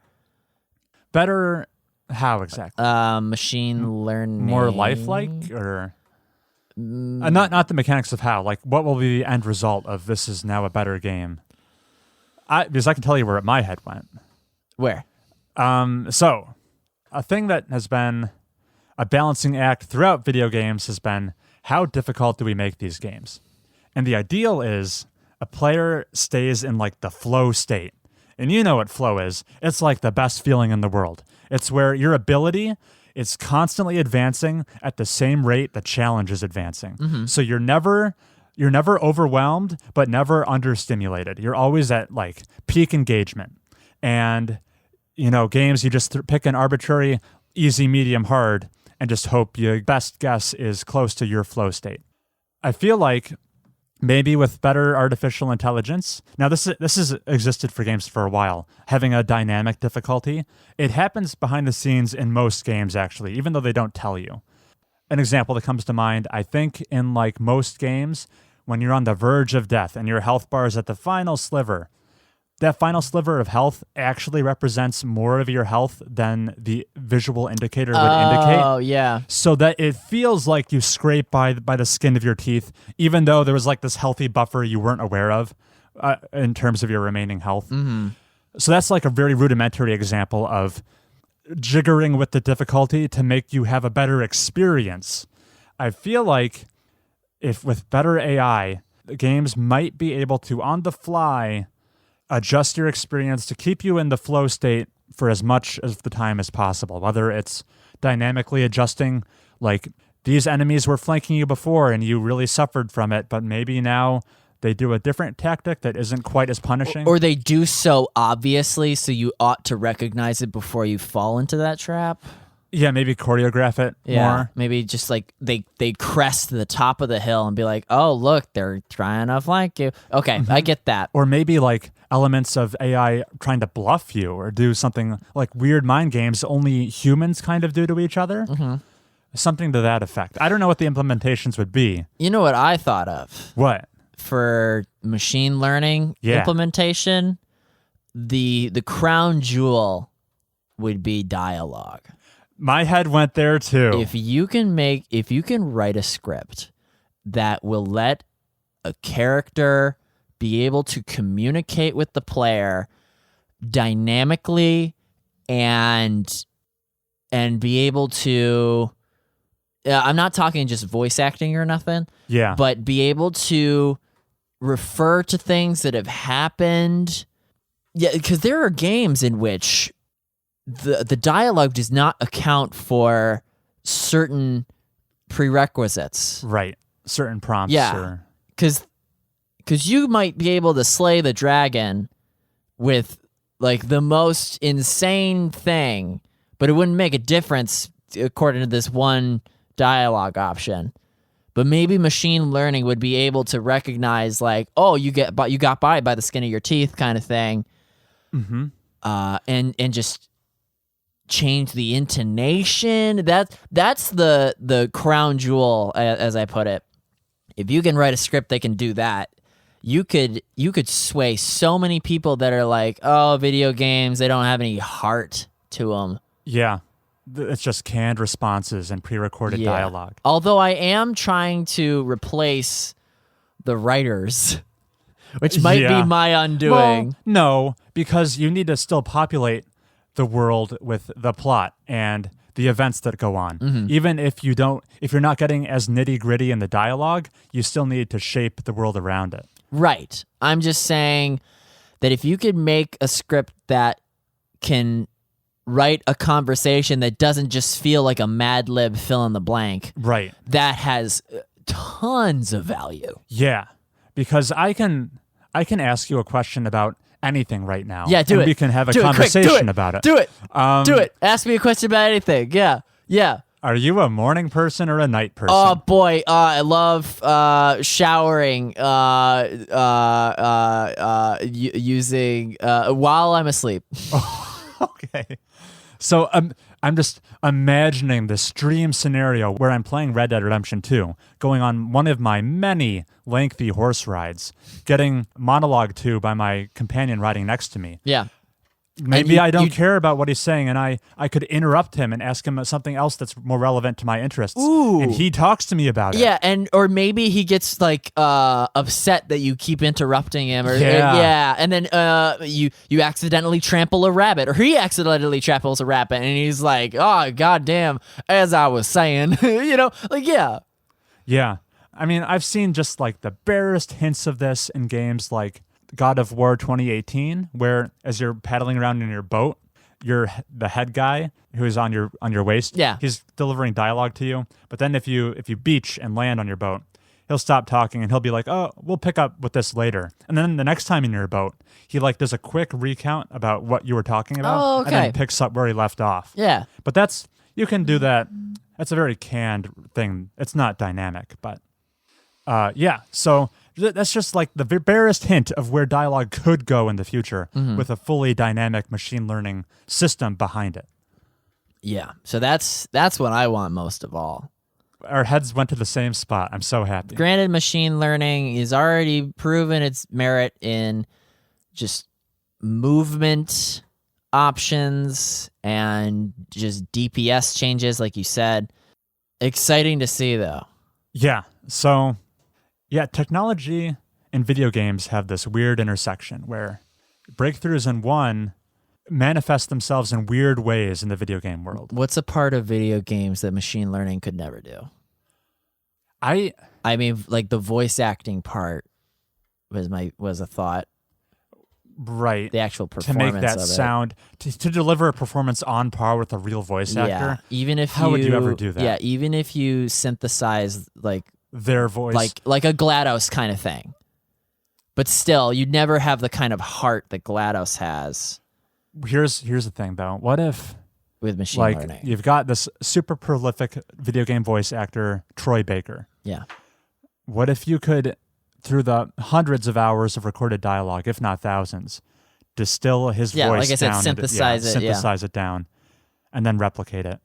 Better how exactly? Machine learning. More lifelike or not the mechanics of how. Like what will be the end result of this is now a better game? Because I can tell you where my head went. Where? So a thing that has been a balancing act throughout video games has been how difficult do we make these games? And the ideal is a player stays in like the flow state. And you know what flow is. It's like the best feeling in the world. It's where your ability is constantly advancing at the same rate the challenge is advancing. Mm-hmm. So you're never overwhelmed, but never understimulated. You're always at like peak engagement. And, you know, games, you just pick an arbitrary easy, medium, hard, and just hope your best guess is close to your flow state. I feel like maybe with better artificial intelligence. Now, this has existed for games for a while, having a dynamic difficulty. It happens behind the scenes in most games, actually, even though they don't tell you. An example that comes to mind, I think in like most games, when you're on the verge of death and your health bar is at the final sliver, that final sliver of health actually represents more of your health than the visual indicator would indicate. Oh, yeah. So that it feels like you scrape by the skin of your teeth, even though there was like this healthy buffer you weren't aware of in terms of your remaining health. Mm-hmm. So that's like a very rudimentary example of jiggering with the difficulty to make you have a better experience. I feel like if with better AI, the games might be able to, on the fly, adjust your experience to keep you in the flow state for as much of the time as possible, whether it's dynamically adjusting, like these enemies were flanking you before and you really suffered from it, but maybe now they do a different tactic that isn't quite as punishing. Or they do so obviously, so you ought to recognize it before you fall into that trap. Yeah, maybe choreograph it more. Maybe just like they crest the top of the hill and be like, oh, look, they're trying to flank you. Okay, I get that. Or maybe like elements of AI trying to bluff you or do something like weird mind games only humans kind of do to each other. Mm-hmm. Something to that effect. I don't know what the implementations would be. You know what I thought of? What? For machine learning implementation, the crown jewel would be dialogue. My head went there too. If you can write a script that will let a character be able to communicate with the player dynamically and be able to, I'm not talking just voice acting or nothing. Yeah. But be able to refer to things that have happened. Yeah, because there are games in which the dialogue does not account for certain prerequisites. Right. Certain prompts. Yeah. Because you might be able to slay the dragon with like the most insane thing, but it wouldn't make a difference according to this one dialogue option. But maybe machine learning would be able to recognize like, oh, you got by the skin of your teeth kind of thing. Mm-hmm. And just change the intonation. That's the crown jewel, as I put it. If you can write a script that can do that, you could sway so many people that are like, oh, video games, they don't have any heart to them. Yeah. It's just canned responses and pre-recorded dialogue. Although I am trying to replace the writers, which might be my undoing. Well, no, because you need to still populate the world with the plot and the events that go on. Mm-hmm. Even if you're not getting as nitty-gritty in the dialogue, you still need to shape the world around it. Right. I'm just saying that if you could make a script that can write a conversation that doesn't just feel like a Mad Lib fill in the blank. Right. That has tons of value. Yeah. Because I can I can ask you a question about anything right now. Yeah, do it. We can have a do conversation about it. Do it. Do it. Ask me a question about anything. Yeah. Yeah. Are you a morning person or a night person? Oh boy, I love showering using while I'm asleep. Okay. So I'm just imagining this dream scenario where I'm playing Red Dead Redemption 2, going on one of my many lengthy horse rides, getting monologued to by my companion riding next to me. Yeah. Maybe I don't care about what he's saying, and I could interrupt him and ask him something else that's more relevant to my interests. Ooh. And he talks to me about it. Yeah, or maybe he gets like upset that you keep interrupting him, and then you accidentally trample a rabbit, or he accidentally tramples a rabbit, and he's like, "Oh, goddamn!" As I was saying, Yeah. I mean, I've seen just like the barest hints of this in games like God of War 2018, where as you're paddling around in your boat, you're the head guy who's on your waist. Yeah. He's delivering dialogue to you. But then if you beach and land on your boat, he'll stop talking and he'll be like, "Oh, we'll pick up with this later." And then the next time in your boat, he like does a quick recount about what you were talking about. Oh, okay. And then picks up where he left off. Yeah. But you can do that. That's a very canned thing. It's not dynamic, but so that's just like the barest hint of where dialogue could go in the future with a fully dynamic machine learning system behind it. Yeah. So that's what I want most of all. Our heads went to the same spot. I'm so happy. Granted, machine learning is already proven its merit in just movement options and just DPS changes, like you said. Exciting to see, though. Yeah. So, technology and video games have this weird intersection where breakthroughs in one manifest themselves in weird ways in the video game world. What's a part of video games that machine learning could never do? I mean, like the voice acting part was a thought. Right. The actual performance to make that of sound, to deliver a performance on par with a real voice actor. Even if how would you ever do that? Yeah, even if you synthesize like their voice, like a GLaDOS kind of thing, but still, you'd never have the kind of heart that GLaDOS has. Here's the thing, though. What if with machine learning, you've got this super prolific video game voice actor, Troy Baker? Yeah. What if you could, through the hundreds of hours of recorded dialogue, if not thousands, distill his voice like I said, down, synthesize it down, and then replicate it?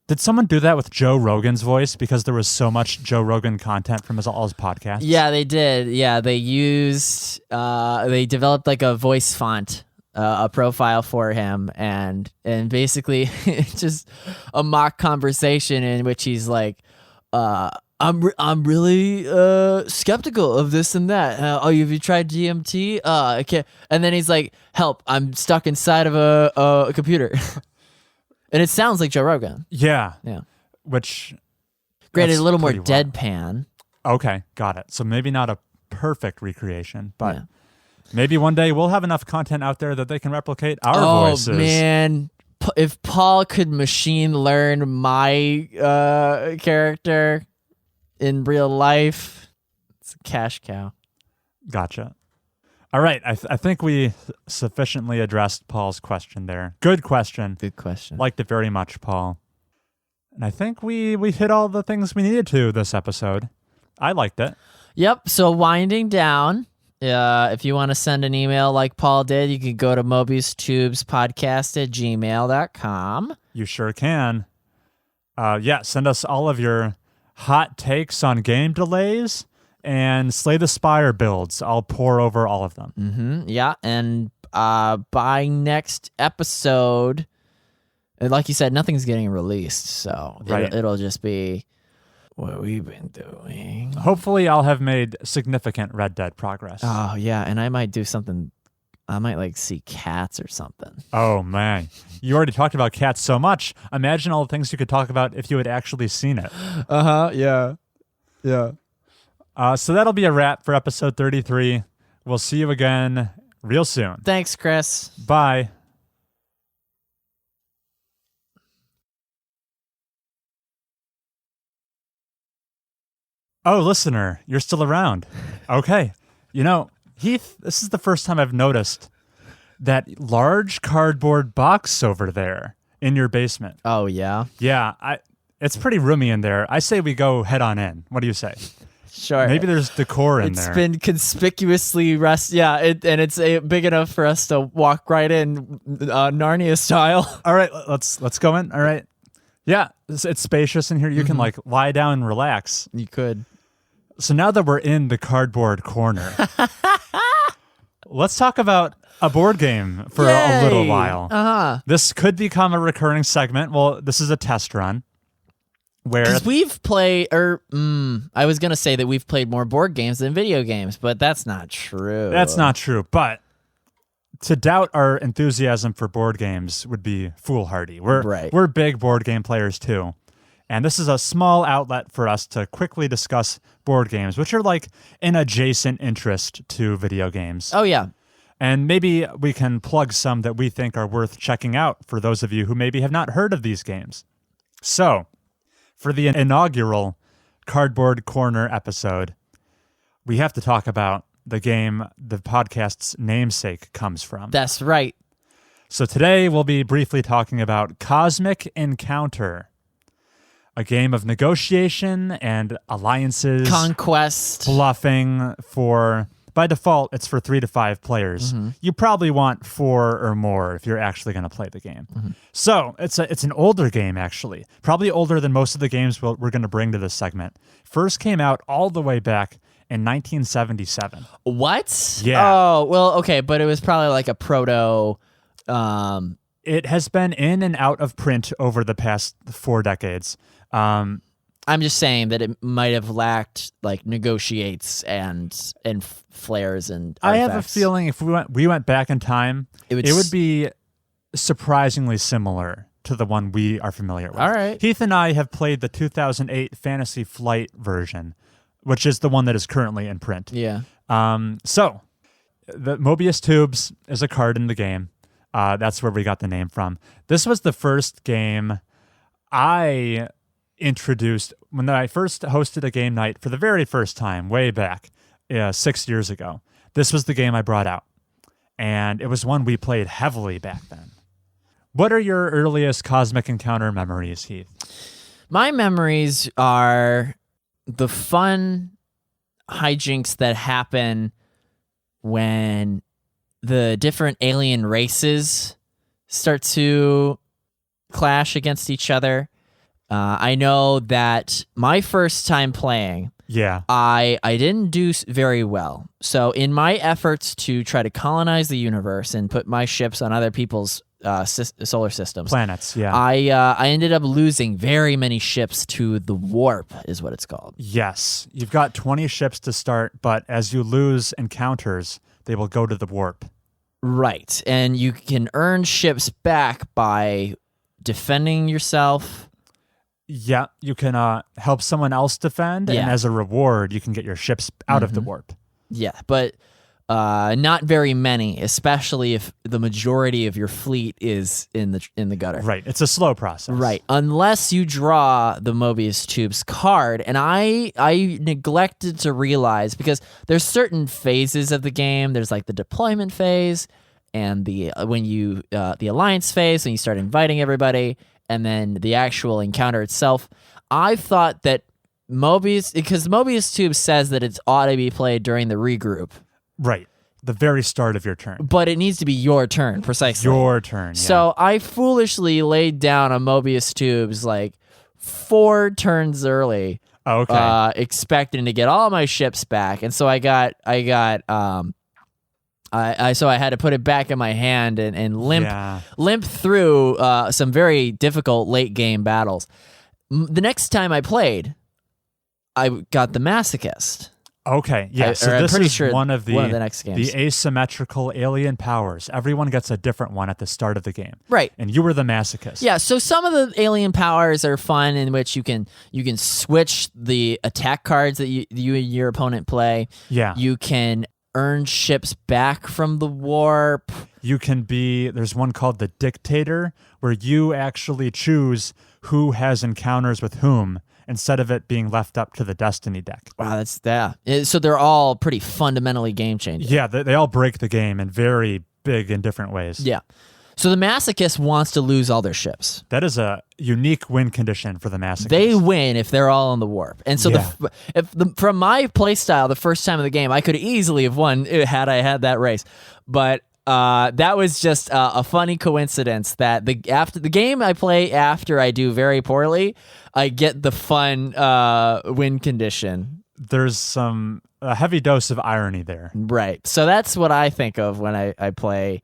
Did someone do that with Joe Rogan's voice because there was so much Joe Rogan content from all his podcasts? Yeah, they did. Yeah, they used, they developed like a voice font, a profile for him, and basically just a mock conversation in which he's like, I'm really skeptical of this and that. Have you tried DMT? I can't. And then he's like, "Help! I'm stuck inside of a computer." And it sounds like Joe Rogan. Yeah. Yeah. Which, granted, a little more wild. deadpan. Okay, got it. So maybe not a perfect recreation, but maybe one day we'll have enough content out there that they can replicate our voices. Oh, man. If Paul could machine learn my character in real life, it's a cash cow. Gotcha. All right, I think we sufficiently addressed Paul's question there. Good question. Good question. Liked it very much, Paul. And I think we hit all the things we needed to this episode. I liked it. Yep, so winding down, if you want to send an email like Paul did, you can go to mobiustubespodcast@gmail.com. You sure can. Send us all of your hot takes on game delays and Slay the Spire builds. I'll pour over all of them. Mm-hmm. Yeah, and by next episode, like you said, nothing's getting released, so it'll just be what we've been doing. Hopefully, I'll have made significant Red Dead progress. Oh, yeah, and I might do something. I might, see cats or something. Oh, man. You already talked about cats so much. Imagine all the things you could talk about if you had actually seen it. Uh-huh, yeah. Yeah. So that'll be a wrap for episode 33. We'll see you again real soon. Thanks, Chris. Bye. Oh, listener, you're still around. Okay. Heath, this is the first time I've noticed that large cardboard box over there in your basement. Oh, yeah? Yeah, it's pretty roomy in there. I say we go head on in. What do you say? Sure. Maybe there's decor in there. It's been conspicuously and it's big enough for us to walk right in, Narnia style. All right, let's go in. All right. Yeah, it's spacious in here. You can lie down and relax. You could. So now that we're in the cardboard corner, let's talk about a board game for a little while. Uh-huh. This could become a recurring segment. Well, this is a test run. Because we've played, I was going to say that we've played more board games than video games, but that's not true. That's not true. But to doubt our enthusiasm for board games would be foolhardy. We're big board game players too. And this is a small outlet for us to quickly discuss board games, which are like an adjacent interest to video games. Oh, yeah. And maybe we can plug some that we think are worth checking out for those of you who maybe have not heard of these games. So, for the inaugural Cardboard Corner episode, we have to talk about the game the podcast's namesake comes from. That's right. So today we'll be briefly talking about Cosmic Encounter, a game of negotiation and alliances, conquest, bluffing. By default, it's for 3 to 5 players. Mm-hmm. You probably want 4 or more if you're actually going to play the game. Mm-hmm. So it's an older game, actually. Probably older than most of the games we're going to bring to this segment. First came out all the way back in 1977. What? Yeah. Oh, well, okay, but it was probably like a proto... It has been in and out of print over the past 4 decades. I'm just saying that it might have lacked like negotiates and flares and artifacts. I have a feeling if we went back in time, it would be surprisingly similar to the one we are familiar with. All right. Heath and I have played the 2008 Fantasy Flight version, which is the one that is currently in print. Yeah. So the Mobius Tubes is a card in the game. That's where we got the name from. This was the first game I introduced when I first hosted a game night for the very first time, way back 6 years ago. This was the game I brought out, and it was one we played heavily back then. What are your earliest Cosmic Encounter memories, Heath? My memories are the fun hijinks that happen when the different alien races start to clash against each other. I know that my first time playing, I didn't do very well. So in my efforts to try to colonize the universe and put my ships on other people's solar systems, planets, I ended up losing very many ships to the warp, is what it's called. Yes, you've got 20 ships to start, but as you lose encounters, they will go to the warp. Right, and you can earn ships back by defending yourself. Yeah, you can help someone else defend, and as a reward, you can get your ships out of the warp. Yeah, but not very many, especially if the majority of your fleet is in the gutter. Right, it's a slow process. Right, unless you draw the Mobius Tubes card, and I neglected to realize, because there's certain phases of the game. There's like the deployment phase, and the alliance phase, when you start inviting everybody, and then the actual encounter itself. I thought that because Mobius Tube says that it ought to be played during the regroup. Right. The very start of your turn. But it needs to be your turn, precisely. Your turn, yeah. So I foolishly laid down a Mobius Tubes like 4 turns early. Okay. Expecting to get all my ships back. And so I had to put it back in my hand and limp through some very difficult late game battles. The next time I played, I got the Masochist. Okay, yeah. So this is one of the next games. The asymmetrical alien powers. Everyone gets a different one at the start of the game. Right. And you were the Masochist. Yeah, so some of the alien powers are fun, in which you can switch the attack cards that you and your opponent play. Yeah. You can earn ships back from the warp. You can be, there's one called the Dictator, where you actually choose who has encounters with whom, instead of it being left up to the Destiny deck. Wow, that's that. So they're all pretty fundamentally game changing. Yeah, they all break the game in very big and different ways. Yeah. So the Masochist wants to lose all their ships. That is a unique win condition for the Masochist. They win if they're all on the warp. And so from my playstyle, the first time of the game, I could easily have won had I had that race. But that was just a funny coincidence that after the game I play after I do very poorly, I get the fun win condition. There's a heavy dose of irony there. Right. So that's what I think of when I play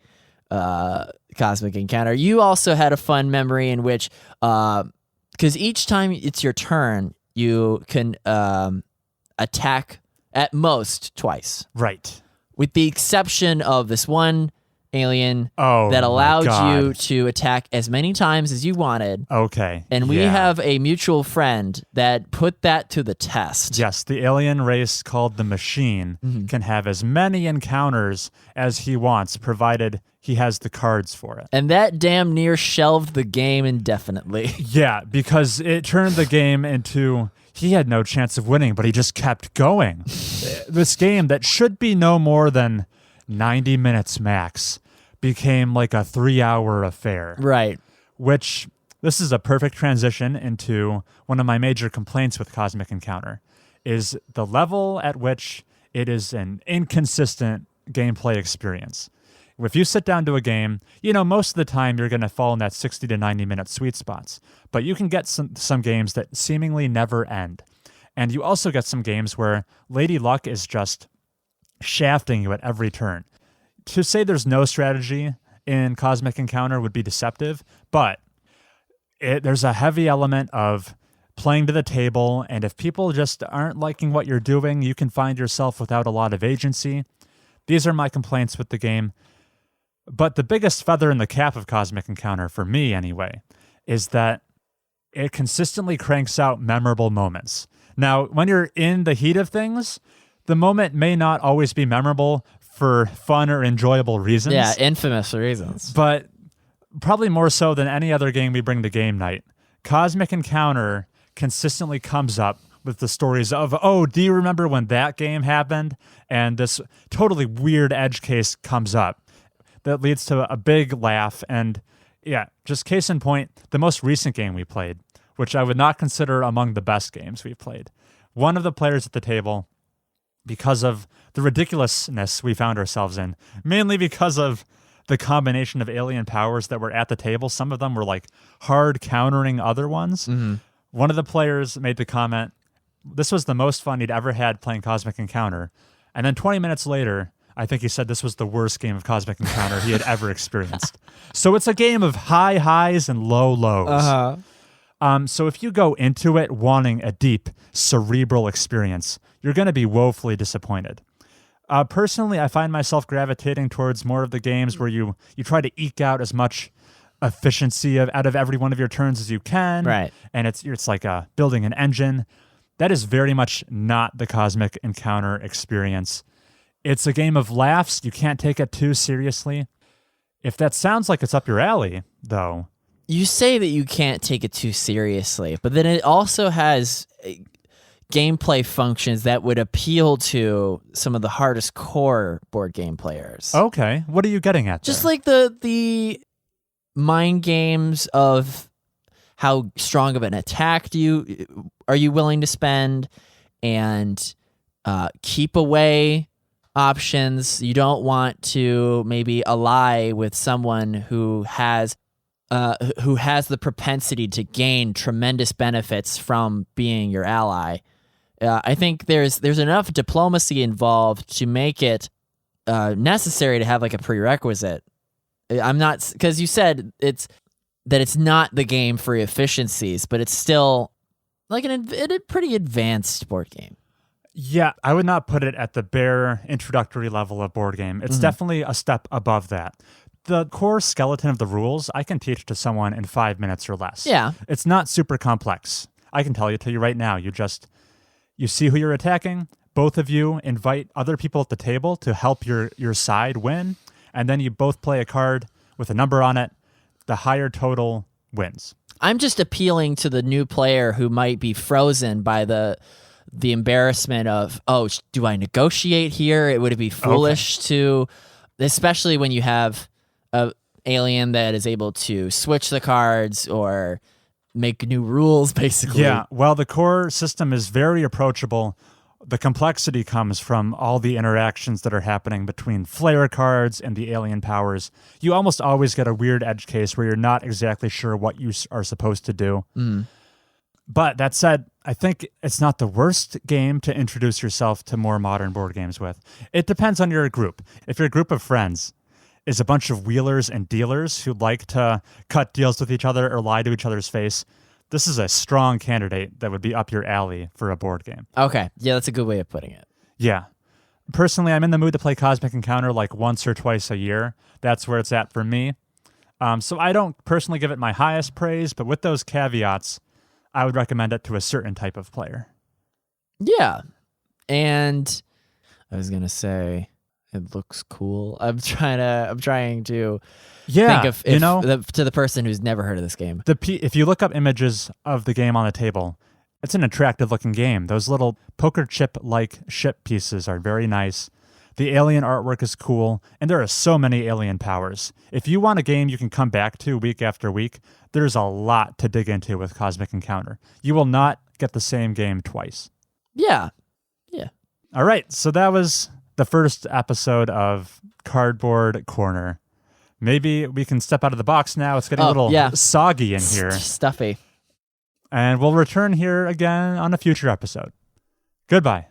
Cosmic Encounter. You also had a fun memory in which, because each time it's your turn, you can attack at most twice. Right. With the exception of this one alien that allowed you to attack as many times as you wanted. Okay. And we have a mutual friend that put that to the test. Yes, the alien race called the Machine can have as many encounters as he wants, provided he has the cards for it. And that damn near shelved the game indefinitely. Yeah, because it turned the game into... He had no chance of winning, but he just kept going. This game that should be no more than 90 minutes max became like a 3-hour affair. Right. Which, this is a perfect transition into one of my major complaints with Cosmic Encounter, is the level at which it is an inconsistent gameplay experience. If you sit down to a game, most of the time you're going to fall in that 60 to 90 minute sweet spots. But you can get some games that seemingly never end. And you also get some games where Lady Luck is just shafting you at every turn. To say there's no strategy in Cosmic Encounter would be deceptive, but there's a heavy element of playing to the table, and if people just aren't liking what you're doing, you can find yourself without a lot of agency. These are my complaints with the game. But the biggest feather in the cap of Cosmic Encounter, for me anyway, is that it consistently cranks out memorable moments. Now, when you're in the heat of things, the moment may not always be memorable for fun or enjoyable reasons. Yeah, infamous reasons. But probably more so than any other game we bring to game night, Cosmic Encounter consistently comes up with the stories of, do you remember when that game happened? And this totally weird edge case comes up that leads to a big laugh. And yeah, just case in point, the most recent game we played, which I would not consider among the best games we've played. One of the players at the table, because of the ridiculousness we found ourselves in, mainly because of the combination of alien powers that were at the table, some of them were like hard countering other ones. Mm-hmm. One of the players made the comment, this was the most fun he'd ever had playing Cosmic Encounter. And then 20 minutes later, I think he said this was the worst game of Cosmic Encounter he had ever experienced. So it's a game of high highs and low lows. Uh-huh. So if you go into it wanting a deep, cerebral experience, you're going to be woefully disappointed. Personally, I find myself gravitating towards more of the games where you try to eke out as much efficiency out of every one of your turns as you can. Right. And it's like building an engine. That is very much not the Cosmic Encounter experience. It's a game of laughs. You can't take it too seriously. If that sounds like it's up your alley, though. You say that you can't take it too seriously, but then it also has gameplay functions that would appeal to some of the hardest core board game players. Okay. What are you getting at there? Just like the mind games of how strong of an attack are you willing to spend, and keep away options. You don't want to maybe ally with someone who has the propensity to gain tremendous benefits from being your ally. I think there's enough diplomacy involved to make it necessary to have like a prerequisite. I'm not, because you said it's not the game for efficiencies, but it's still like a pretty advanced board game. Yeah, I would not put it at the bare introductory level of board game. It's definitely a step above that. The core skeleton of the rules, I can teach to someone in 5 minutes or less. Yeah. It's not super complex. I can tell you right now. You see who you're attacking. Both of you invite other people at the table to help your side win. and then you both play a card with a number on it. The higher total wins. I'm just appealing to the new player who might be frozen by the embarrassment of, oh, do I negotiate here? Would it be foolish to, especially when you have a alien that is able to switch the cards or make new rules, basically. Yeah, well, the core system is very approachable. The complexity comes from all the interactions that are happening between flare cards and the alien powers. You almost always get a weird edge case where you're not exactly sure what you are supposed to do. But that said, I think it's not the worst game to introduce yourself to more modern board games with. It depends on your group. If your group of friends is a bunch of wheelers and dealers who like to cut deals with each other or lie to each other's face, this is a strong candidate that would be up your alley for a board game. Okay. Yeah, that's a good way of putting it. Yeah. Personally, I'm in the mood to play Cosmic Encounter like once or twice a year. That's where it's at for me. So I don't personally give it my highest praise, but with those caveats, I would recommend it to a certain type of player. Yeah. And I was going to say, it looks cool. I'm trying to think of to the person who's never heard of this game. If you look up images of the game on the table, it's an attractive looking game. Those little poker chip-like ship pieces are very nice. The alien artwork is cool, and there are so many alien powers. If you want a game you can come back to week after week, there's a lot to dig into with Cosmic Encounter. You will not get the same game twice. Yeah. All right, so that was the first episode of Cardboard Corner. Maybe we can step out of the box now. It's getting a little soggy in here. Stuffy. And we'll return here again on a future episode. Goodbye.